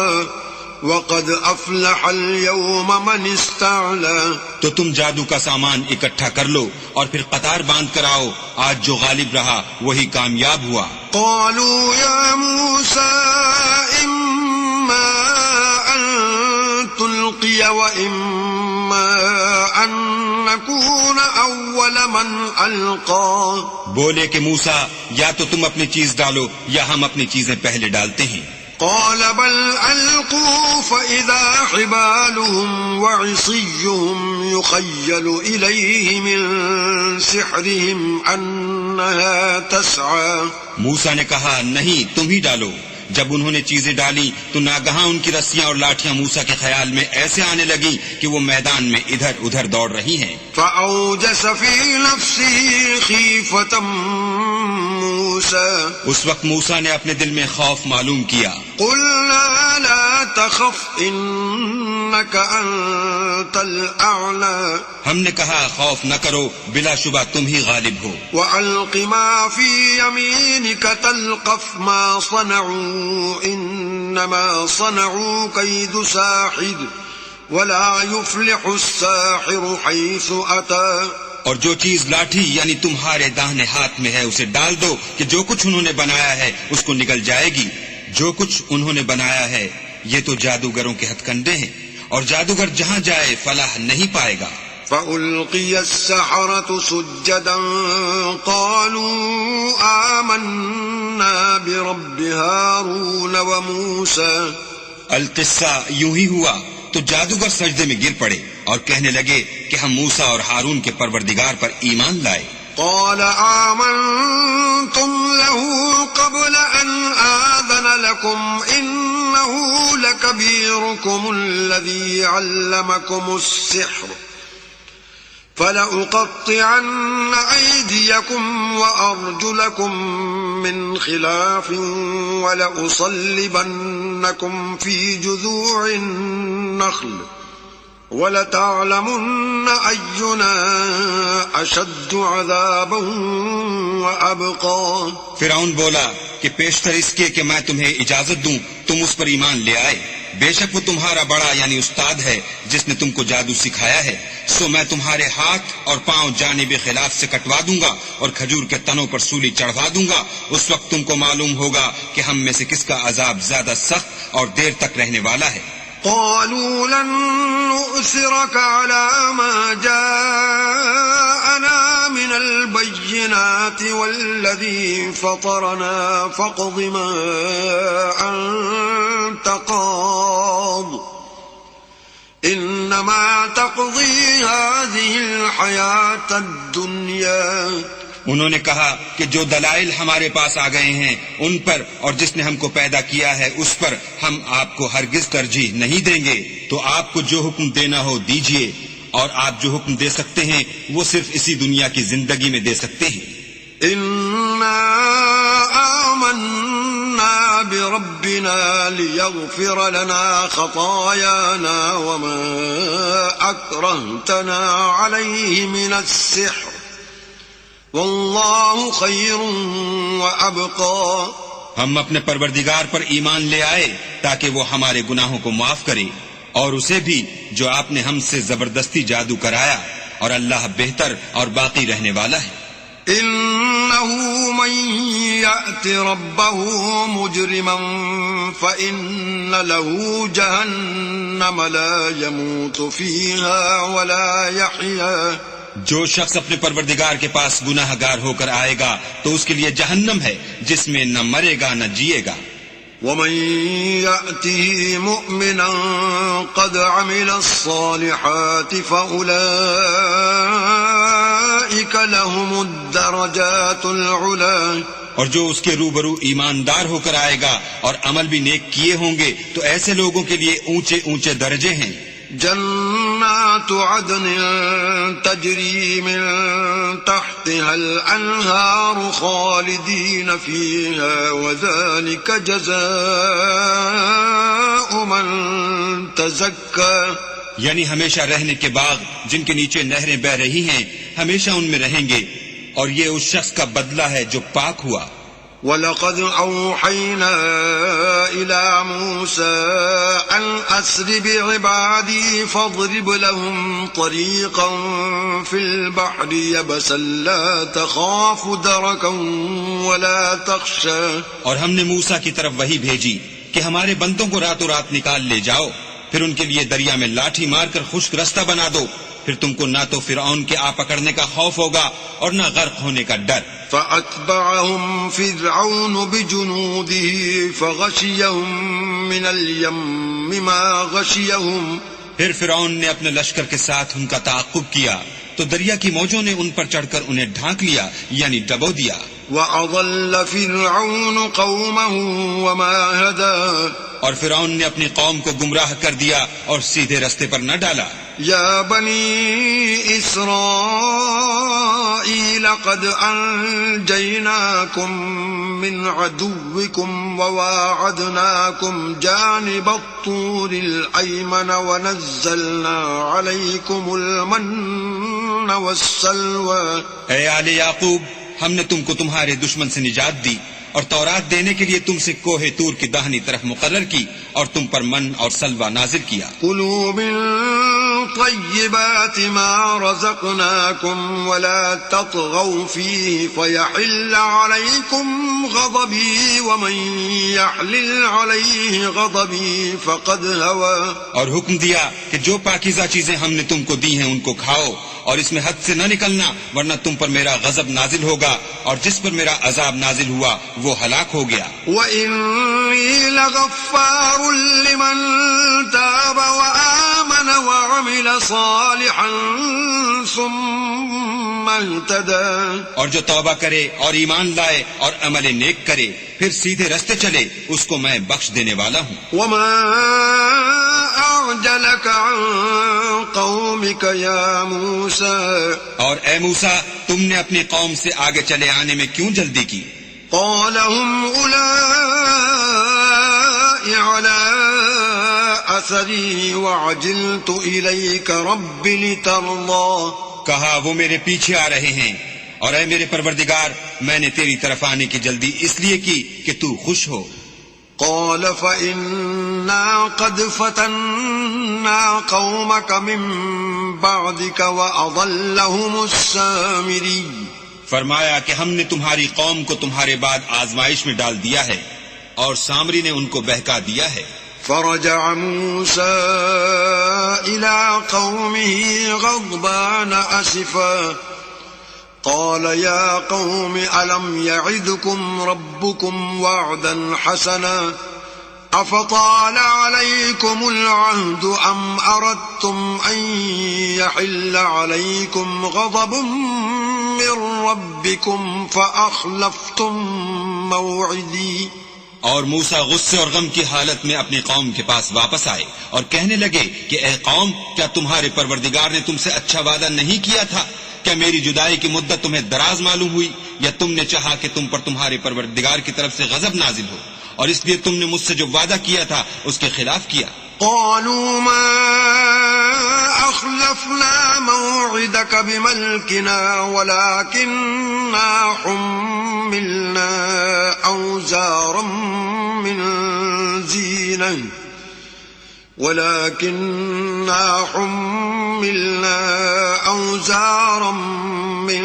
وَقَدْ أَفْلَحَ الْيَوْمَ مَنِ اسْتَعْلَى. تو تم جادو کا سامان اکٹھا کر لو اور پھر قطار باندھ کر آؤ، آج جو غالب رہا وہی کامیاب ہوا. قالوا يا موسى إما أن تلقي وإما أن نكون أول من ألقى. بولے کہ موسیٰ یا تو تم اپنی چیز ڈالو یا ہم اپنی چیزیں پہلے ڈالتے ہیں. قال بل ألقوا فإذا حبالهم وعصيهم يخيل إليه من سحرهم أنها تسعى. موسیٰ نے کہا نہیں تم ہی ڈالو. جب انہوں نے چیزیں ڈالی تو ناگہاں ان کی رسیاں اور لاٹھیاں موسیٰ کے خیال میں ایسے آنے لگی کہ وہ میدان میں ادھر ادھر دوڑ رہی ہیں. فأوجس في نفسه خيفة موسى. اس وقت موسیٰ نے اپنے دل میں خوف معلوم کیا. قلنا لا تخف إنك أنت الأعلى ہم نے کہا خوف نہ کرو، بلا شبہ تم ہی غالب ہو. وألق ما في يمينك تلقف ما صنعوا إنما صنعوا كيد ساحر ولا يفلح الساحر حيث أتى. اور جو چیز لاٹھی یعنی تمہارے داہنے ہاتھ میں ہے اسے ڈال دو کہ جو کچھ انہوں نے بنایا ہے اس کو نگل جائے گی. جو کچھ انہوں نے بنایا ہے یہ تو جادوگروں کے ہتھ کنڈے ہیں، اور جادوگر جہاں جائے فلاح نہیں پائے گا. فألقي السحرة سجدا قالوا آمنا برب هارون وموسى. القصہ یوں ہی ہوا تو جادوگر سجدے میں گر پڑے اور کہنے لگے کہ ہم موسیٰ اور ہارون کے پروردگار پر ایمان لائے. قال آمنتم له قبل أن آذن لكم إنه لكبيركم الذي علمكم السحر فلأقطعن أيديكم وأرجلكم من خلاف ولأصلبنكم في جذوع النخل وَلَتَعْلَمُنَّ أَيُّنَا أَشَدُّ عَذَابًا وَأَبْقَىٰ. فرعون بولا کہ پیشتر اس کے کہ میں تمہیں اجازت دوں تم اس پر ایمان لے آئے. بے شک وہ تمہارا بڑا یعنی استاد ہے جس نے تم کو جادو سکھایا ہے. سو میں تمہارے ہاتھ اور پاؤں جانب خلاف سے کٹوا دوں گا اور کھجور کے تنوں پر سولی چڑھوا دوں گا. اس وقت تم کو معلوم ہوگا کہ ہم میں سے کس کا عذاب زیادہ سخت اور دیر تک رہنے والا ہے. قالوا لن نؤثرك على ما جاءنا من البينات والذي فطرنا فاقض ما أنت قاض إنما تقضي هذه الحياة الدنيا. انہوں نے کہا کہ جو دلائل ہمارے پاس آ گئے ہیں ان پر اور جس نے ہم کو پیدا کیا ہے اس پر ہم آپ کو ہرگز ترجیح نہیں دیں گے. تو آپ کو جو حکم دینا ہو دیجئے، اور آپ جو حکم دے سکتے ہیں وہ صرف اسی دنیا کی زندگی میں دے سکتے ہیں. إنا آمنا بربنا ليغفر لنا خطايانا وما أكرهتنا عليه من السحر واللہ خیر وابقا. ہم اپنے پروردگار پر ایمان لے آئے تاکہ وہ ہمارے گناہوں کو معاف کرے، اور اسے بھی جو آپ نے ہم سے زبردستی جادو کرایا، اور اللہ بہتر اور باقی رہنے والا ہے. انه من یأت ربه مجرما فإن له جہنم لا يموت فيها ولا يحيا. جو شخص اپنے پروردگار کے پاس گناہ گار ہو کر آئے گا تو اس کے لیے جہنم ہے جس میں نہ مرے گا نہ جیے گا. ومن يأته مؤمنا قد عمل الصالحات فأولئك لهم الدرجات العلا. اور جو اس کے روبرو ایماندار ہو کر آئے گا اور عمل بھی نیک کیے ہوں گے تو ایسے لوگوں کے لیے اونچے اونچے درجے ہیں. جنات عدن تجری من تحتها الانہار خالدین فیہا وذلک جزاء من تزکا. یعنی ہمیشہ رہنے کے باغ جن کے نیچے نہریں بہ رہی ہیں ہمیشہ ان میں رہیں گے، اور یہ اس شخص کا بدلہ ہے جو پاک ہوا. وَلَقَدْ أَوْحَيْنَا إِلَى مُوسَىٰ أَنْ أَسْرِ بِعِبَادِي فَاضْرِبْ لَهُمْ طَرِيقًا فِي الْبَحْرِ يَبَسًا لَا تَخَافُ دَرَكًا وَلَا تَخْشَىٰ. اور ہم نے موسیٰ کی طرف وحی بھیجی کہ ہمارے بندوں کو راتوں رات نکال لے جاؤ، پھر ان کے لیے دریا میں لاٹھی مار کر خشک رستہ بنا دو، پھر تم کو نہ تو فرعون کے آ پکڑنے کا خوف ہوگا اور نہ غرق ہونے کا ڈر. فَأَتْبَعَهُمْ فِرْعَوْنُ بِجُنُودِهِ فَغَشِيَهُمْ مِنَ الْيَمِّ مَا غَشِيَهُمْ. پھر فرعون نے اپنے لشکر کے ساتھ ان کا تعاقب کیا تو دریا کی موجوں نے ان پر چڑھ کر انہیں ڈھانک لیا یعنی ڈبو دیا. وَأَضَلَّ فِرْعَوْنُ قَوْمَهُ وَمَا هَدَىٰ. اور فرعون نے اپنی قوم کو گمراہ کر دیا اور سیدھے رستے پر نہ ڈالا. يا بني إسرائيل قد أنجيناكم من عدوكم وواعدناكم جانب الطور الأيمن ونزلنا عليكم المن والسلوى. اے آل یعقوب، ہم نے تم کو تمہارے دشمن سے نجات دی اور تورات دینے کے لیے تم سے کوہ طور کی داہنی طرف مقرر کی اور تم پر من اور سلوہ نازل کیا. كلوا من طيبات ما رزقناكم ولا تطغوا فيه فيحل عليكم غضبي ومن يحلل عليه غضبي فقد هوى. اور حکم دیا کہ جو پاکیزہ چیزیں ہم نے تم کو دی ہیں ان کو کھاؤ اور اس میں حد سے نہ نکلنا، ورنہ تم پر میرا غضب نازل ہوگا، اور جس پر میرا عذاب نازل ہوا وہ ہلاک ہو گیا. وَإِنِّي لَغَفَّارٌ لِمَن تَابَ وَآمَنَ وَعَمِلَ صَالِحًا ثُمَّ اهْتَدَىٰ. اور جو توبہ کرے اور ایمان لائے اور عمل نیک کرے پھر سیدھے رستے چلے، اس کو میں بخش دینے والا ہوں. وَمَا أَعْجَلَكَ عَن قَوْمِكَ يَا مُوسَىٰ. اور اے موسیٰ، تم نے اپنی قوم سے آگے چلے آنے میں کیوں جلدی کی؟ قَالَ هُمْ أُولَٰئِ عَلَىٰ أَثَرِي وَعَجِلْتُ إِلَيْكَ رَبِّ لِتَرْضَىٰ. کہا وہ میرے پیچھے آ رہے ہیں، اور اے میرے پروردگار، میں نے تیری طرف آنے کی جلدی اس لیے کی کہ تو خوش ہو. قال فإنا قد فتنا قومك من بعدك وأضلهم السامري. فرمایا کہ ہم نے تمہاری قوم کو تمہارے بعد آزمائش میں ڈال دیا ہے اور سامری نے ان کو بہکا دیا ہے. فرجع موسى إلى قومه غضبان أسفا قال يا قوم ألم يعدكم ربكم وعدا حسنا أفطال عليكم العهد أم أردتم أن يحل عليكم غضب من ربكم فأخلفتم موعدي. اور موسیٰ غصے اور غم کی حالت میں اپنی قوم کے پاس واپس آئے اور کہنے لگے کہ اے قوم، کیا تمہارے پروردگار نے تم سے اچھا وعدہ نہیں کیا تھا؟ کیا میری جدائی کی مدت تمہیں دراز معلوم ہوئی، یا تم نے چاہا کہ تم پر تمہارے پروردگار کی طرف سے غضب نازل ہو اور اس لیے تم نے مجھ سے جو وعدہ کیا تھا اس کے خلاف کیا؟ قالوا ما أخلفنا موعدك بملكنا ولكننا حملنا أوزارا من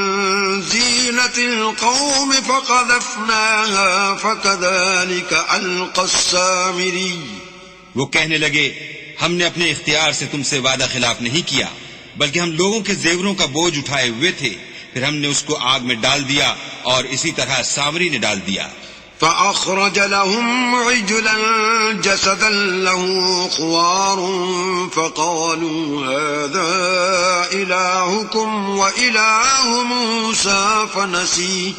زينة القوم فقذفناها فكذلك ألقى السامري. وہ کہنے لگے ہم نے اپنے اختیار سے تم سے وعدہ خلاف نہیں کیا، بلکہ ہم لوگوں کے زیوروں کا بوجھ اٹھائے ہوئے تھے، پھر ہم نے اس کو آگ میں ڈال دیا اور اسی طرح سامری نے ڈال دیا. فأخرج لهم عجلا جسدا له خوار فقالوا هذا إلهكم وإله موسى فنسي.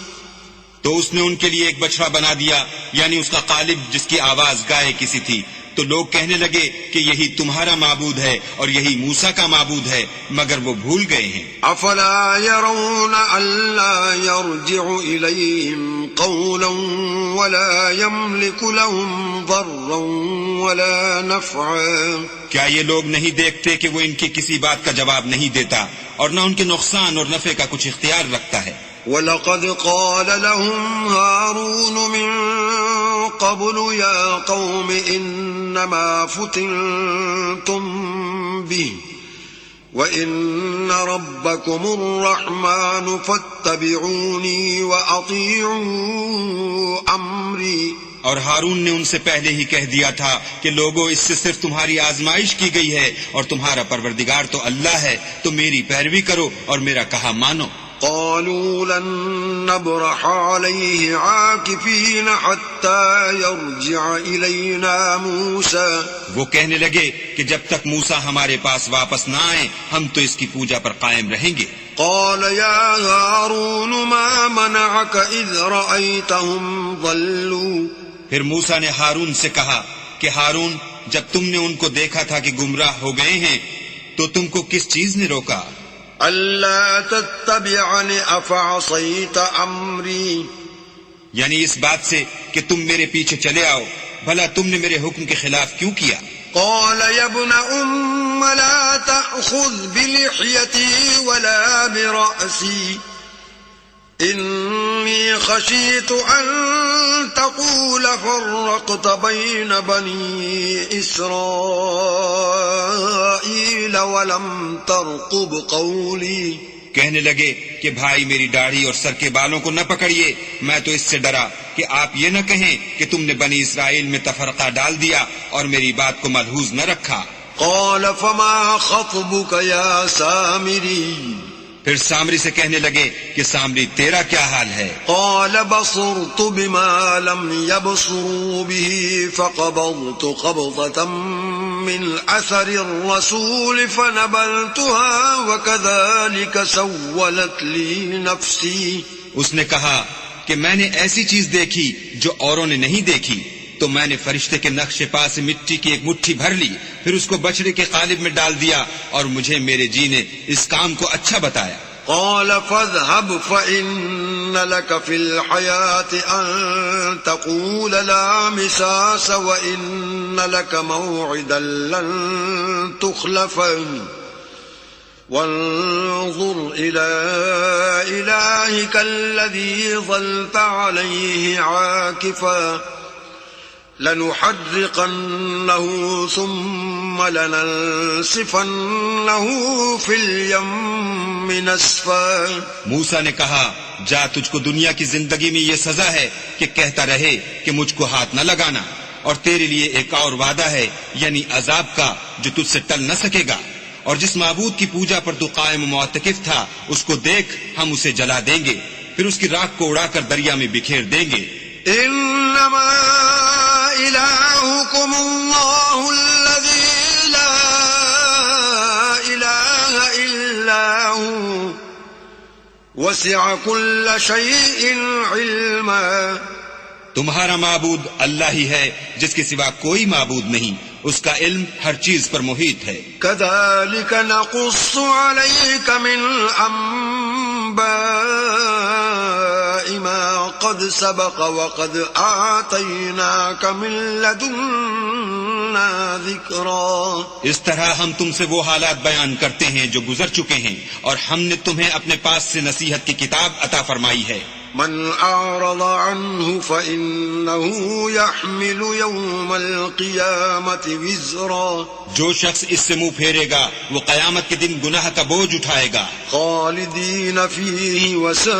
تو اس نے ان کے لیے ایک بچڑا بنا دیا، یعنی اس کا قالب جس کی آواز گائے کسی تھی. تو لوگ کہنے لگے کہ یہی تمہارا معبود ہے اور یہی موسیٰ کا معبود ہے، مگر وہ بھول گئے ہیں. افلا يرون الا يرجع اليهم قولا ولا يملك لهم ضرا ولا نفعا. کیا یہ لوگ نہیں دیکھتے کہ وہ ان کی کسی بات کا جواب نہیں دیتا اور نہ ان کے نقصان اور نفع کا کچھ اختیار رکھتا ہے؟ وَلَقَدْ قَالَ لَهُمْ هَارُونُ مِن قَبْلُ يَا قَوْمِ إِنَّمَا فُتِنْتُمْ بِهِ وَإِنَّ رَبَّكُمُ الرَّحْمَنُ فَاتَّبِعُونِي وَأَطِيعُوا أَمْرِي. اور ہارون نے ان سے پہلے ہی کہہ دیا تھا کہ لوگوں، اس سے صرف تمہاری آزمائش کی گئی ہے اور تمہارا پروردگار تو اللہ ہے، تو میری پیروی کرو اور میرا کہا مانو. قالوا لن نبرح عليه عاكفين حتى يرجع إلينا موسى. وہ کہنے لگے کہ جب تک موسیٰ ہمارے پاس واپس نہ آئے ہم تو اس کی پوجا پر قائم رہیں گے. قال يا هارون ما منعك إذ رأيتهم ضلوا. پھر موسیٰ نے ہارون سے کہا کہ ہارون، جب تم نے ان کو دیکھا تھا کہ گمراہ ہو گئے ہیں، تو تم کو کس چیز نے روکا؟ ألا تتبعن أفعصيت أمري یعنی اس بات سے کہ تم میرے پیچھے چلے آؤ، بھلا تم نے میرے حکم کے خلاف کیوں کیا؟ قال يا ابن أم لا تأخذ بلحيتي ولا برأسي إني خشيت أن تقول فرقت بين بني إسرائيل ولم ترقب قولي. کہنے لگے کہ بھائی میری داڑھی اور سر کے بالوں کو نہ پکڑیے، میں تو اس سے ڈرا کہ آپ یہ نہ کہیں کہ تم نے بنی اسرائیل میں تفرقہ ڈال دیا اور میری بات کو ملحوظ نہ رکھا. قال فما خطبك يا سامري. پھر سامری سے کہنے لگے کہ سامری تیرا کیا حال ہے؟ قال بصرت بما لم يبصروا به فقبضت قبضة من أثر الرسول فنبذتها وكذلك سولت لي نفسي. اس نے کہا کہ میں نے ایسی چیز دیکھی جو اوروں نے نہیں دیکھی، تو میں نے فرشتے کے نقش پا سے مٹی کی ایک مٹھی بھر لی، پھر اس کو بچڑے کے قالب میں ڈال دیا، اور مجھے میرے جی نے اس کام کو اچھا بتایا. قال فاذهب فإن لك في الحياة أن تقول لا مساس وإن لك موعدا لن تخلفه وانظر إلى إلهك الذي ظلت عليه عاكفا لنحرقنه ثم لننسفنه في اليم نسفا. موسیٰ نے کہا جا، تجھ کو دنیا کی زندگی میں یہ سزا ہے کہ کہتا رہے کہ مجھ کو ہاتھ نہ لگانا، اور تیرے لیے ایک اور وعدہ ہے یعنی عذاب کا جو تجھ سے ٹل نہ سکے گا، اور جس معبود کی پوجا پر تو قائم و معتکف تھا اس کو دیکھ، ہم اسے جلا دیں گے، پھر اس کی راکھ کو اڑا کر دریا میں بکھیر دیں گے. انما الہکم اللہ الذی لا الہ الا ہو وسع کل شیء علما. تمہارا معبود اللہ ہی ہے جس کے سوا کوئی معبود نہیں، اس کا علم ہر چیز پر محیط ہے. کذالک نقص علیک من انباء ما قد سبق وقد آتیناک من لدنا ذکرا. اس طرح ہم تم سے وہ حالات بیان کرتے ہیں جو گزر چکے ہیں، اور ہم نے تمہیں اپنے پاس سے نصیحت کی کتاب عطا فرمائی ہے. من اعرض عنه فإنه يحمل يوم القيامة وزرا. جو شخص اس سے منہ پھیرے گا وہ قیامت کے دن گناہ کا بوجھ اٹھائے گا. خالدين فيه وساء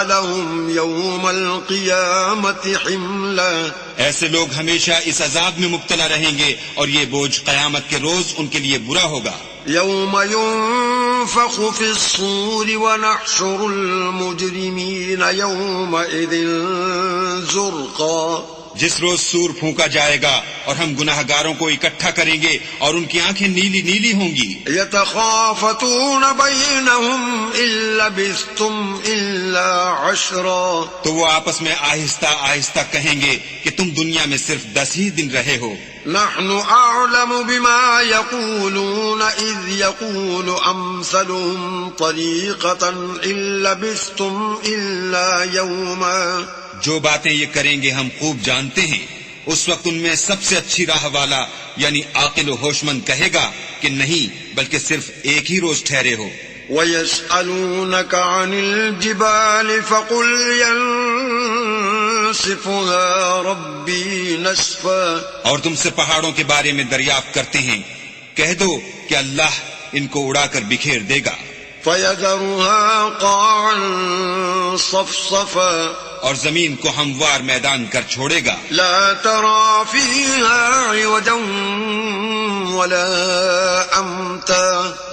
لهم يوم القيامة حملا. ایسے لوگ ہمیشہ اس عذاب میں مبتلا رہیں گے اور یہ بوجھ قیامت کے روز ان کے لیے برا ہوگا. يوم ينفخ في الصور ونحشر المجرمين يومئذ زرقا. جس روز سور پھونکا جائے گا اور ہم گناہ گاروں کو اکٹھا کریں گے اور ان کی آنکھیں نیلی نیلی ہوں گی. يتخافتون بينهم إن لبثتم إلا عشرا. تو وہ آپس میں آہستہ آہستہ کہیں گے کہ تم دنیا میں صرف 10 ہی دن رہے ہو. نحن أعلم بما يقولون إذ يقول أمثلهم طريقة إن لبثتم إلا يوما. جو باتیں یہ کریں گے ہم خوب جانتے ہیں. اس وقت ان میں سب سے اچھی راہ والا یعنی عاقل و ہوش مند کہے گا کہ نہیں بلکہ صرف ایک ہی روز ٹھہرے ہو. وَيَسْأَلُونَكَ عَنِ الْجِبَالِ فَقُلْ يَنسِفُهَا رَبِّي نَسْفًا. اور تم سے پہاڑوں کے بارے میں دریافت کرتے ہیں، کہہ دو کہ اللہ ان کو اڑا کر بکھیر دے گا. فَيَذَرُهَا قَاعًا صَفْصَفًا. اور زمین کو ہموار میدان کر چھوڑے گا. لا ترى فيها عوجا ولا امتا.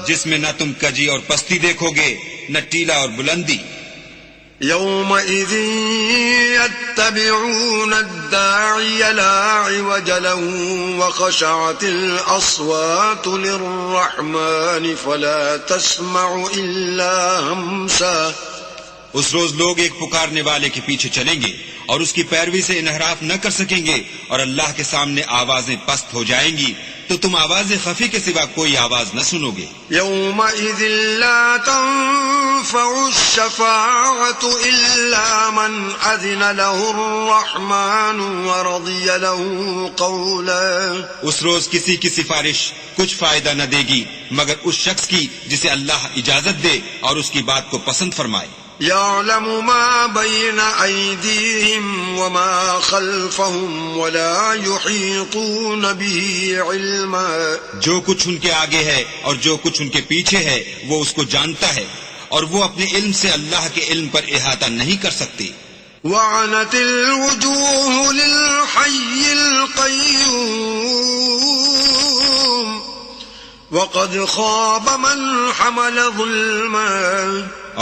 جس میں نہ تم کجی اور پستی دیکھو گے نہ ٹیلا اور بلندی. يومئذ يتبعون الداعي لا عوج له وخشعت الأصوات للرحمن فلا تسمع إلا همسا. اس روز لوگ ایک پکارنے والے کے پیچھے چلیں گے اور اس کی پیروی سے انحراف نہ کر سکیں گے، اور اللہ کے سامنے آوازیں پست ہو جائیں گی تو تم آواز خفی کے سوا کوئی آواز نہ سنو گے. يومئذ لا تنفع الشفاعة إلا من أذن له الرحمن ورضي له قولا. اس روز کسی کی سفارش کچھ فائدہ نہ دے گی مگر اس شخص کی جسے اللہ اجازت دے اور اس کی بات کو پسند فرمائے. يعلم ما بين أيديهم وما خلفهم ولا يحيطون به علما. جو کچھ ان کے آگے ہے اور جو کچھ ان کے پیچھے ہے وہ اس کو جانتا ہے اور وہ اپنے علم سے اللہ کے علم پر احاطہ نہیں کر سکتے. وعنت الوجوه للحي القيوم وقد خاب من حمل ظلما.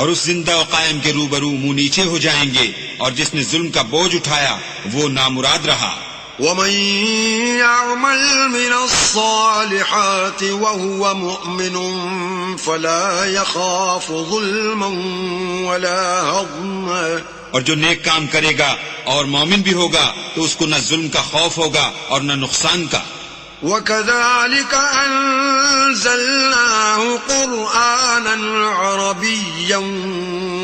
اور اس زندہ و قائم کے روبرو منہ نیچے ہو جائیں گے اور جس نے ظلم کا بوجھ اٹھایا وہ نامراد رہا. ومن يعمل من الصالحات وهو مؤمن فلا يخاف ظلما ولا هضما. اور جو نیک کام کرے گا اور مومن بھی ہوگا تو اس کو نہ ظلم کا خوف ہوگا اور نہ نقصان کا. وَكَذَلِكَ أَنزَلْنَاهُ قُرْآنًا عَرَبِيًّا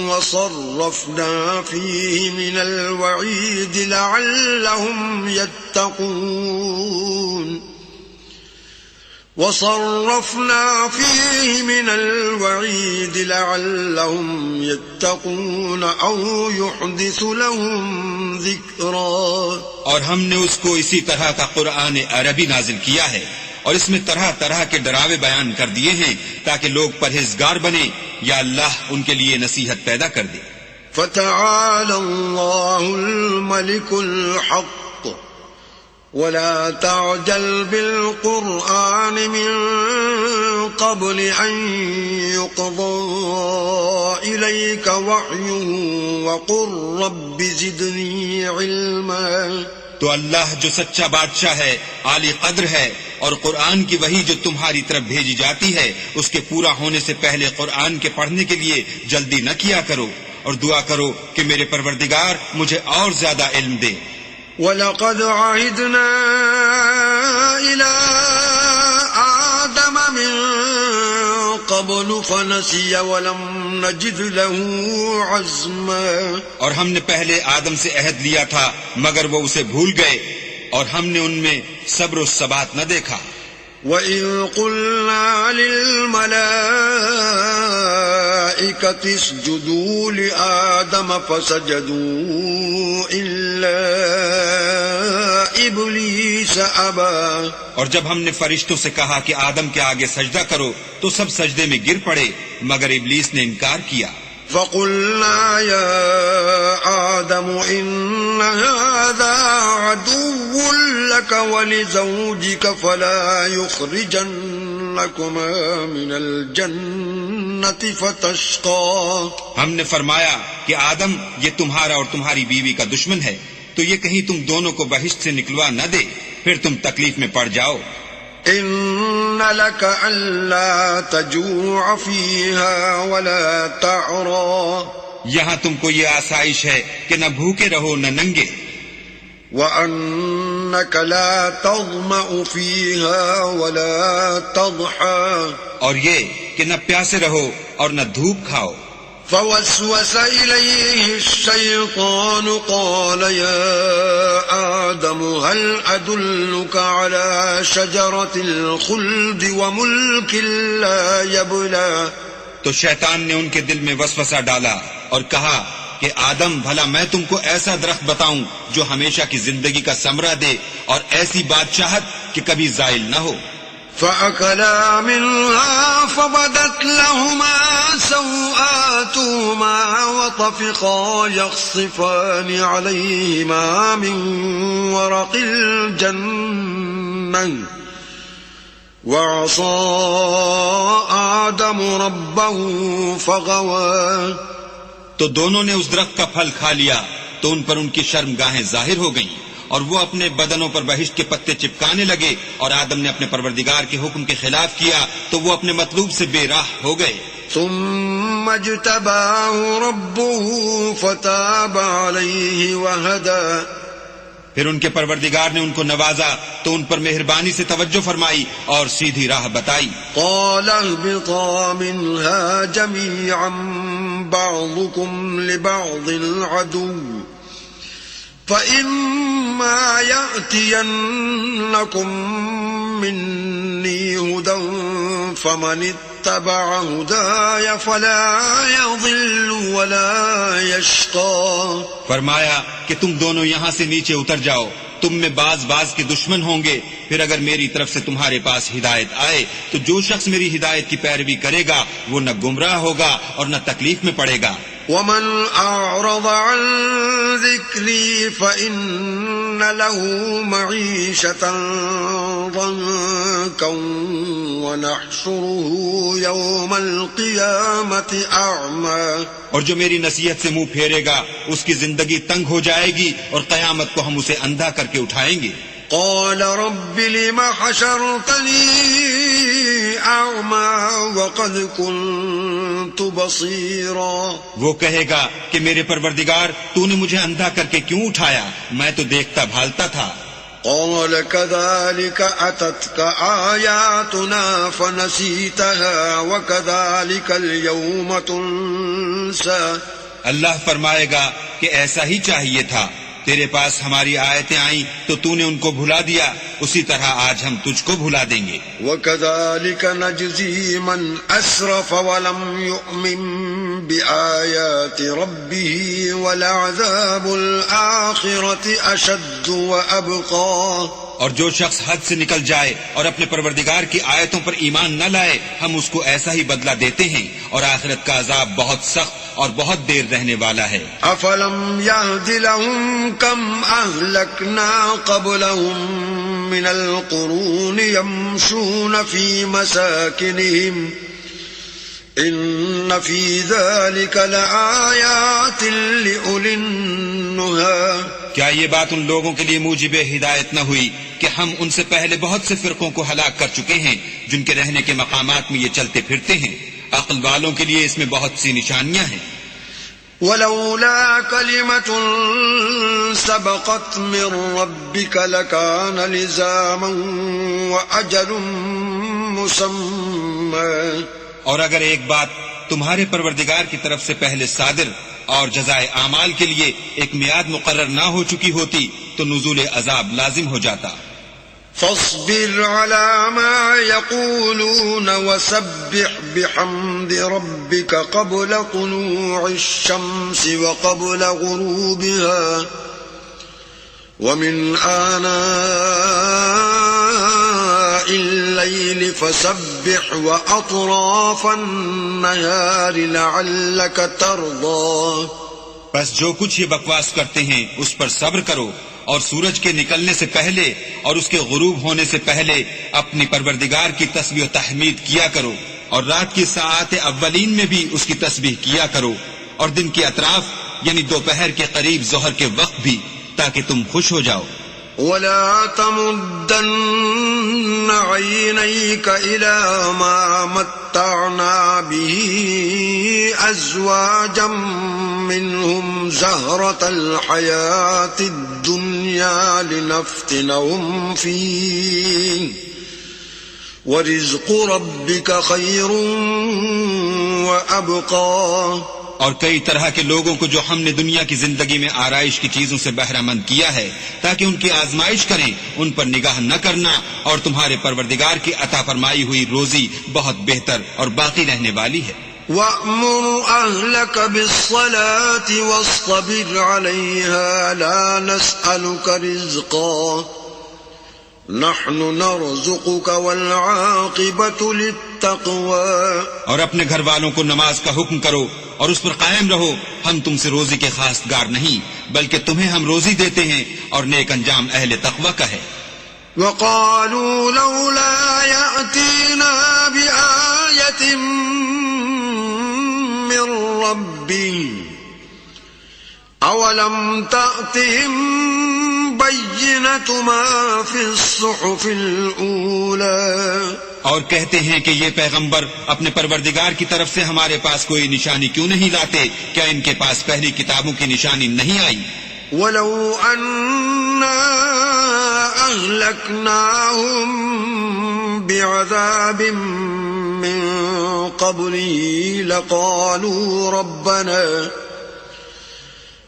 وَصَرَّفْنَا فِيهِ مِنَ الْوَعِيدِ لَعَلَّهُمْ يَتَّقُونَ. وَصَرَّفْنَا فِيهِ مِنَ الْوَعِيدِ لَعَلَّهُمْ يَتَّقُونَ أَوْ يُحْدِثُ لَهُمْ ذِكْرًا. اور ہم نے اس کو اسی طرح کا قرآن عربی نازل کیا ہے اور اس میں طرح طرح کے ڈراوے بیان کر دیے ہیں تاکہ لوگ پرہیزگار بنے یا اللہ ان کے لیے نصیحت پیدا کر دے. فَتَعَالَى اللَّهُ الْمَلِكُ الْحَقُّ ولا تعجل بالقرآن من قبل أن يقضى إليك وحيه وقل رب زدني علما. تو اللہ جو سچا بادشاہ ہے، عالی قدر ہے، اور قرآن کی وحی جو تمہاری طرف بھیجی جاتی ہے اس کے پورا ہونے سے پہلے قرآن کے پڑھنے کے لیے جلدی نہ کیا کرو اور دعا کرو کہ میرے پروردگار مجھے اور زیادہ علم دے. وَلَقَدْ عَهِدْنَا إِلَىٰ آدَمَ مِن قَبْلُ فَنَسِيَ وَلَمْ نَجِدْ لَهُ عَزْمًا. اور ہم نے پہلے آدم سے عہد لیا تھا مگر وہ اسے بھول گئے اور ہم نے ان میں صبر و ثبات نہ دیکھا. وَإِذْ قُلْنَا لِلْمَلَائِكَةِ اسْجُدُوا لِآدَمَ فَسَجَدُوا إِلَّا إِبْلِيسَ أَبَى. اور جب ہم نے فرشتوں سے کہا کہ آدم کے آگے سجدہ کرو تو سب سجدے میں گر پڑے مگر ابلیس نے انکار کیا. فَقُلْنَا يَا آدَمُ إِنَّ هَذَا عَدُوٌّ لَكَ وَلِزَوْجِكَ فَلَا يُخْرِجَنَّكُمَا مِنَ الْجَنَّةِ فَتَشْقَىٰ. ہم نے فرمایا کہ آدم یہ تمہارا اور تمہاری بیوی کا دشمن ہے تو یہ کہیں تم دونوں کو بہشت سے نکلوا نہ دے پھر تم تکلیف میں پڑ جاؤ. إِنَّ لَكَ أَلَّا تَجُوعَ فِيهَا وَلَا تَعْرَىٰ. یہاں تم کو یہ آسائش ہے کہ نہ بھوکے رہو نہ ننگے. وَأَنَّكَ لَا تَظْمَأُ فِيهَا وَلَا تَضْحَىٰ. اور یہ کہ نہ پیاسے رہو اور نہ دھوپ کھاؤ. فوسوس إليه الشيطان قال يا آدم هل أدلك على شجرة الخلد وملك لا يبلى. تو شیطان نے ان کے دل میں وسوسہ ڈالا اور کہا کہ آدم بھلا میں تم کو ایسا درخت بتاؤں جو ہمیشہ کی زندگی کا ثمرہ دے اور ایسی بادشاہت کہ کبھی زائل نہ ہو. فأكلا منها فبدت لهما سوآتهما وطفقا يخصفان عليهما من ورق الجنة وعصى آدم ربه فغوى. تو دونوں نے اس درخت کا پھل کھا لیا تو ان پر ان کی شرمگاہیں ظاہر ہو گئیں اور وہ اپنے بدنوں پر بہشت کے پتے چپکانے لگے اور آدم نے اپنے پروردگار کے حکم کے خلاف کیا تو وہ اپنے مطلوب سے بے راہ ہو گئے. ثم اجتباه ربه فتاب عليه وهدى. پھر ان کے پروردگار نے ان کو نوازا تو ان پر مہربانی سے توجہ فرمائی اور سیدھی راہ بتائی. قال اهبطا منها جميعا بعضكم لبعض عدو فإما يأتينكم مني هدى فمن اتبع هداي فلا يضل ولا يشقى. فرمایا کہ تم دونوں یہاں سے نیچے اتر جاؤ، تم میں بعض کے دشمن ہوں گے، پھر اگر میری طرف سے تمہارے پاس ہدایت آئے تو جو شخص میری ہدایت کی پیروی کرے گا وہ نہ گمراہ ہوگا اور نہ تکلیف میں پڑے گا. ومن أعرض عن ذكري فإن له معيشة ضنكا ونحشره يوم القيامة أعمى. اور جو میری نصیحت سے منہ پھیرے گا اس کی زندگی تنگ ہو جائے گی اور قیامت کو ہم اسے اندھا کر کے اٹھائیں گے. قال رب لم حشرتني أعمى وقد كنت بصيرا. وہ کہے گا کہ میرے پروردگار تو نے مجھے اندھا کر کے کیوں اٹھایا، میں تو دیکھتا بھالتا تھا. قال كذلك أتتك آياتنا فنسيتها وكذلك اليوم تنسى. اللہ فرمائے گا کہ ایسا ہی چاہیے تھا، تیرے پاس ہماری آیتیں آئیں تو تو نے ان کو بھلا دیا، اسی طرح آج ہم تجھ کو بھلا دیں گے. وَكَذَلِكَ نَجْزِي مَنْ أَسْرَفَ وَلَمْ يُؤْمِنْ بِآيَاتِ رَبِّهِ وَلَعَذَابُ الْآخِرَةِ أَشَدُّ وَأَبْقَى. اور جو شخص حد سے نکل جائے اور اپنے پروردگار کی آیتوں پر ایمان نہ لائے ہم اس کو ایسا ہی بدلہ دیتے ہیں، اور آخرت کا عذاب بہت سخت اور بہت دیر رہنے والا ہے. أَفَلَمْ يَهْدِ لَهُمْ كَمْ أَهْلَكْنَا قَبْلَهُمْ مِنَ الْقُرُونِ يَمْشُونَ فِي مَسَاكِنِهِمْ إِنَّ فِي ذَلِكَ لَآيَاتٍ لِأُولِي النُّهَى. کیا یہ بات ان لوگوں کے لیے موجب ہدایت نہ ہوئی کہ ہم ان سے پہلے بہت سے فرقوں کو ہلاک کر چکے ہیں جن کے رہنے کے مقامات میں یہ چلتے پھرتے ہیں؟ عقل والوں کے لیے اس میں بہت سی نشانیاں ہیں. وَلَوْلَا كَلِمَةٌ سَبَقَتْ مِنْ رَبِّكَ لَكَانَ لِزَامًا وَأَجَلٌ مُّسَمًّى. اور اگر ایک بات تمہارے پروردگار کی طرف سے پہلے صادر اور جزائے اعمال کے لیے ایک میعاد مقرر نہ ہو چکی ہوتی تو نزول عذاب لازم ہو جاتا. فاصبر على ما يقولون وسبح بحمد ربك قبل طلوع الشمس وقبل غروبها ومن آناء الليل فسبح وأطراف النهار لعلك ترضى. بس جو کچھ یہ بکواس کرتے ہیں اس پر صبر کرو، اور سورج کے نکلنے سے پہلے اور اس کے غروب ہونے سے پہلے اپنی پروردگار کی تسبیح و تحمید کیا کرو، اور رات کی ساعات اولین میں بھی اس کی تسبیح کیا کرو، اور دن کے اطراف یعنی دوپہر کے قریب ظہر کے وقت بھی، تاکہ تم خوش ہو جاؤ. ولا تمدن عينيك إلى ما متعنا به أزواجا منهم زهرة الحياة الدنيا لنفتنهم فيه ورزق ربك خير وأبقى. اور کئی طرح کے لوگوں کو جو ہم نے دنیا کی زندگی میں آرائش کی چیزوں سے بہرہ مند کیا ہے تاکہ ان کی آزمائش کریں، ان پر نگاہ نہ کرنا، اور تمہارے پروردگار کی عطا فرمائی ہوئی روزی بہت بہتر اور باقی رہنے والی ہے. وَأْمُرْ أَهْلَكَ بِالصَّلَاةِ وَاصْطَبِرْ عَلَيْهَا لَا نَسْأَلُكَ رِزْقًا نَحْنُ نَرْزُقُكَ وَالْعَاقِبَةُ لِلتَّقْوَى. اور اپنے گھر والوں کو نماز کا حکم کرو اور اس پر قائم رہو، ہم تم سے روزی کے خواستگار نہیں بلکہ تمہیں ہم روزی دیتے ہیں، اور نیک انجام اہل تقوی کا ہے. وَقَالُوا لَوْلَا يَأْتِينَا بِآيَةٍ مِّن رَّبِّهِ أَوَلَمْ تَأْتِهِم بَيِّنَةُ مَا فِي الصُّحُفِ الْأُولَى. اور کہتے ہیں کہ یہ پیغمبر اپنے پروردگار کی طرف سے ہمارے پاس کوئی نشانی کیوں نہیں لاتے؟ کیا ان کے پاس پہلی کتابوں کی نشانی نہیں آئی؟ وَلَوْ أَنَّا أهلكناهم بعذاب من قبله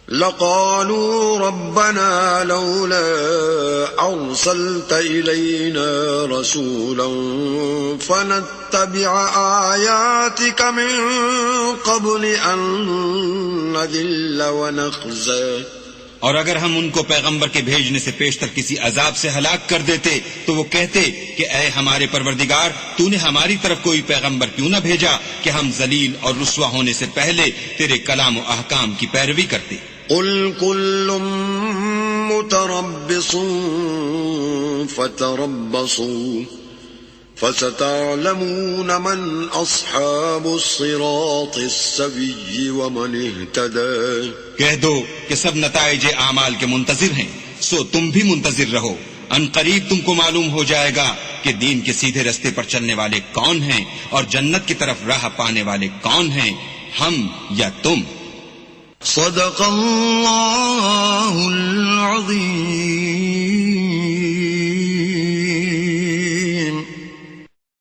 لقالوا ربنا لولا أرسلت إلينا رسولا فنتبع آياتك من قبل أن نذل ونخزى. اور اگر ہم ان کو پیغمبر کے بھیجنے سے پیشتر کسی عذاب سے ہلاک کر دیتے تو وہ کہتے کہ اے ہمارے پروردگار تو نے ہماری طرف کوئی پیغمبر کیوں نہ بھیجا کہ ہم ذلیل اور رسوا ہونے سے پہلے تیرے کلام و احکام کی پیروی کرتے. قل كل متربص فتربصوا فستعلمون من أصحاب الصراط السوي ومن اهتدى. کہہ دو کہ سب نتائج اعمال کے منتظر ہیں، سو تم بھی منتظر رہو. ان قریب تم کو معلوم ہو جائے گا کہ دین کے سیدھے رستے پر چلنے والے کون ہیں اور جنت کی طرف راہ پانے والے کون ہیں، ہم یا تم. صدق اللہ العظیم.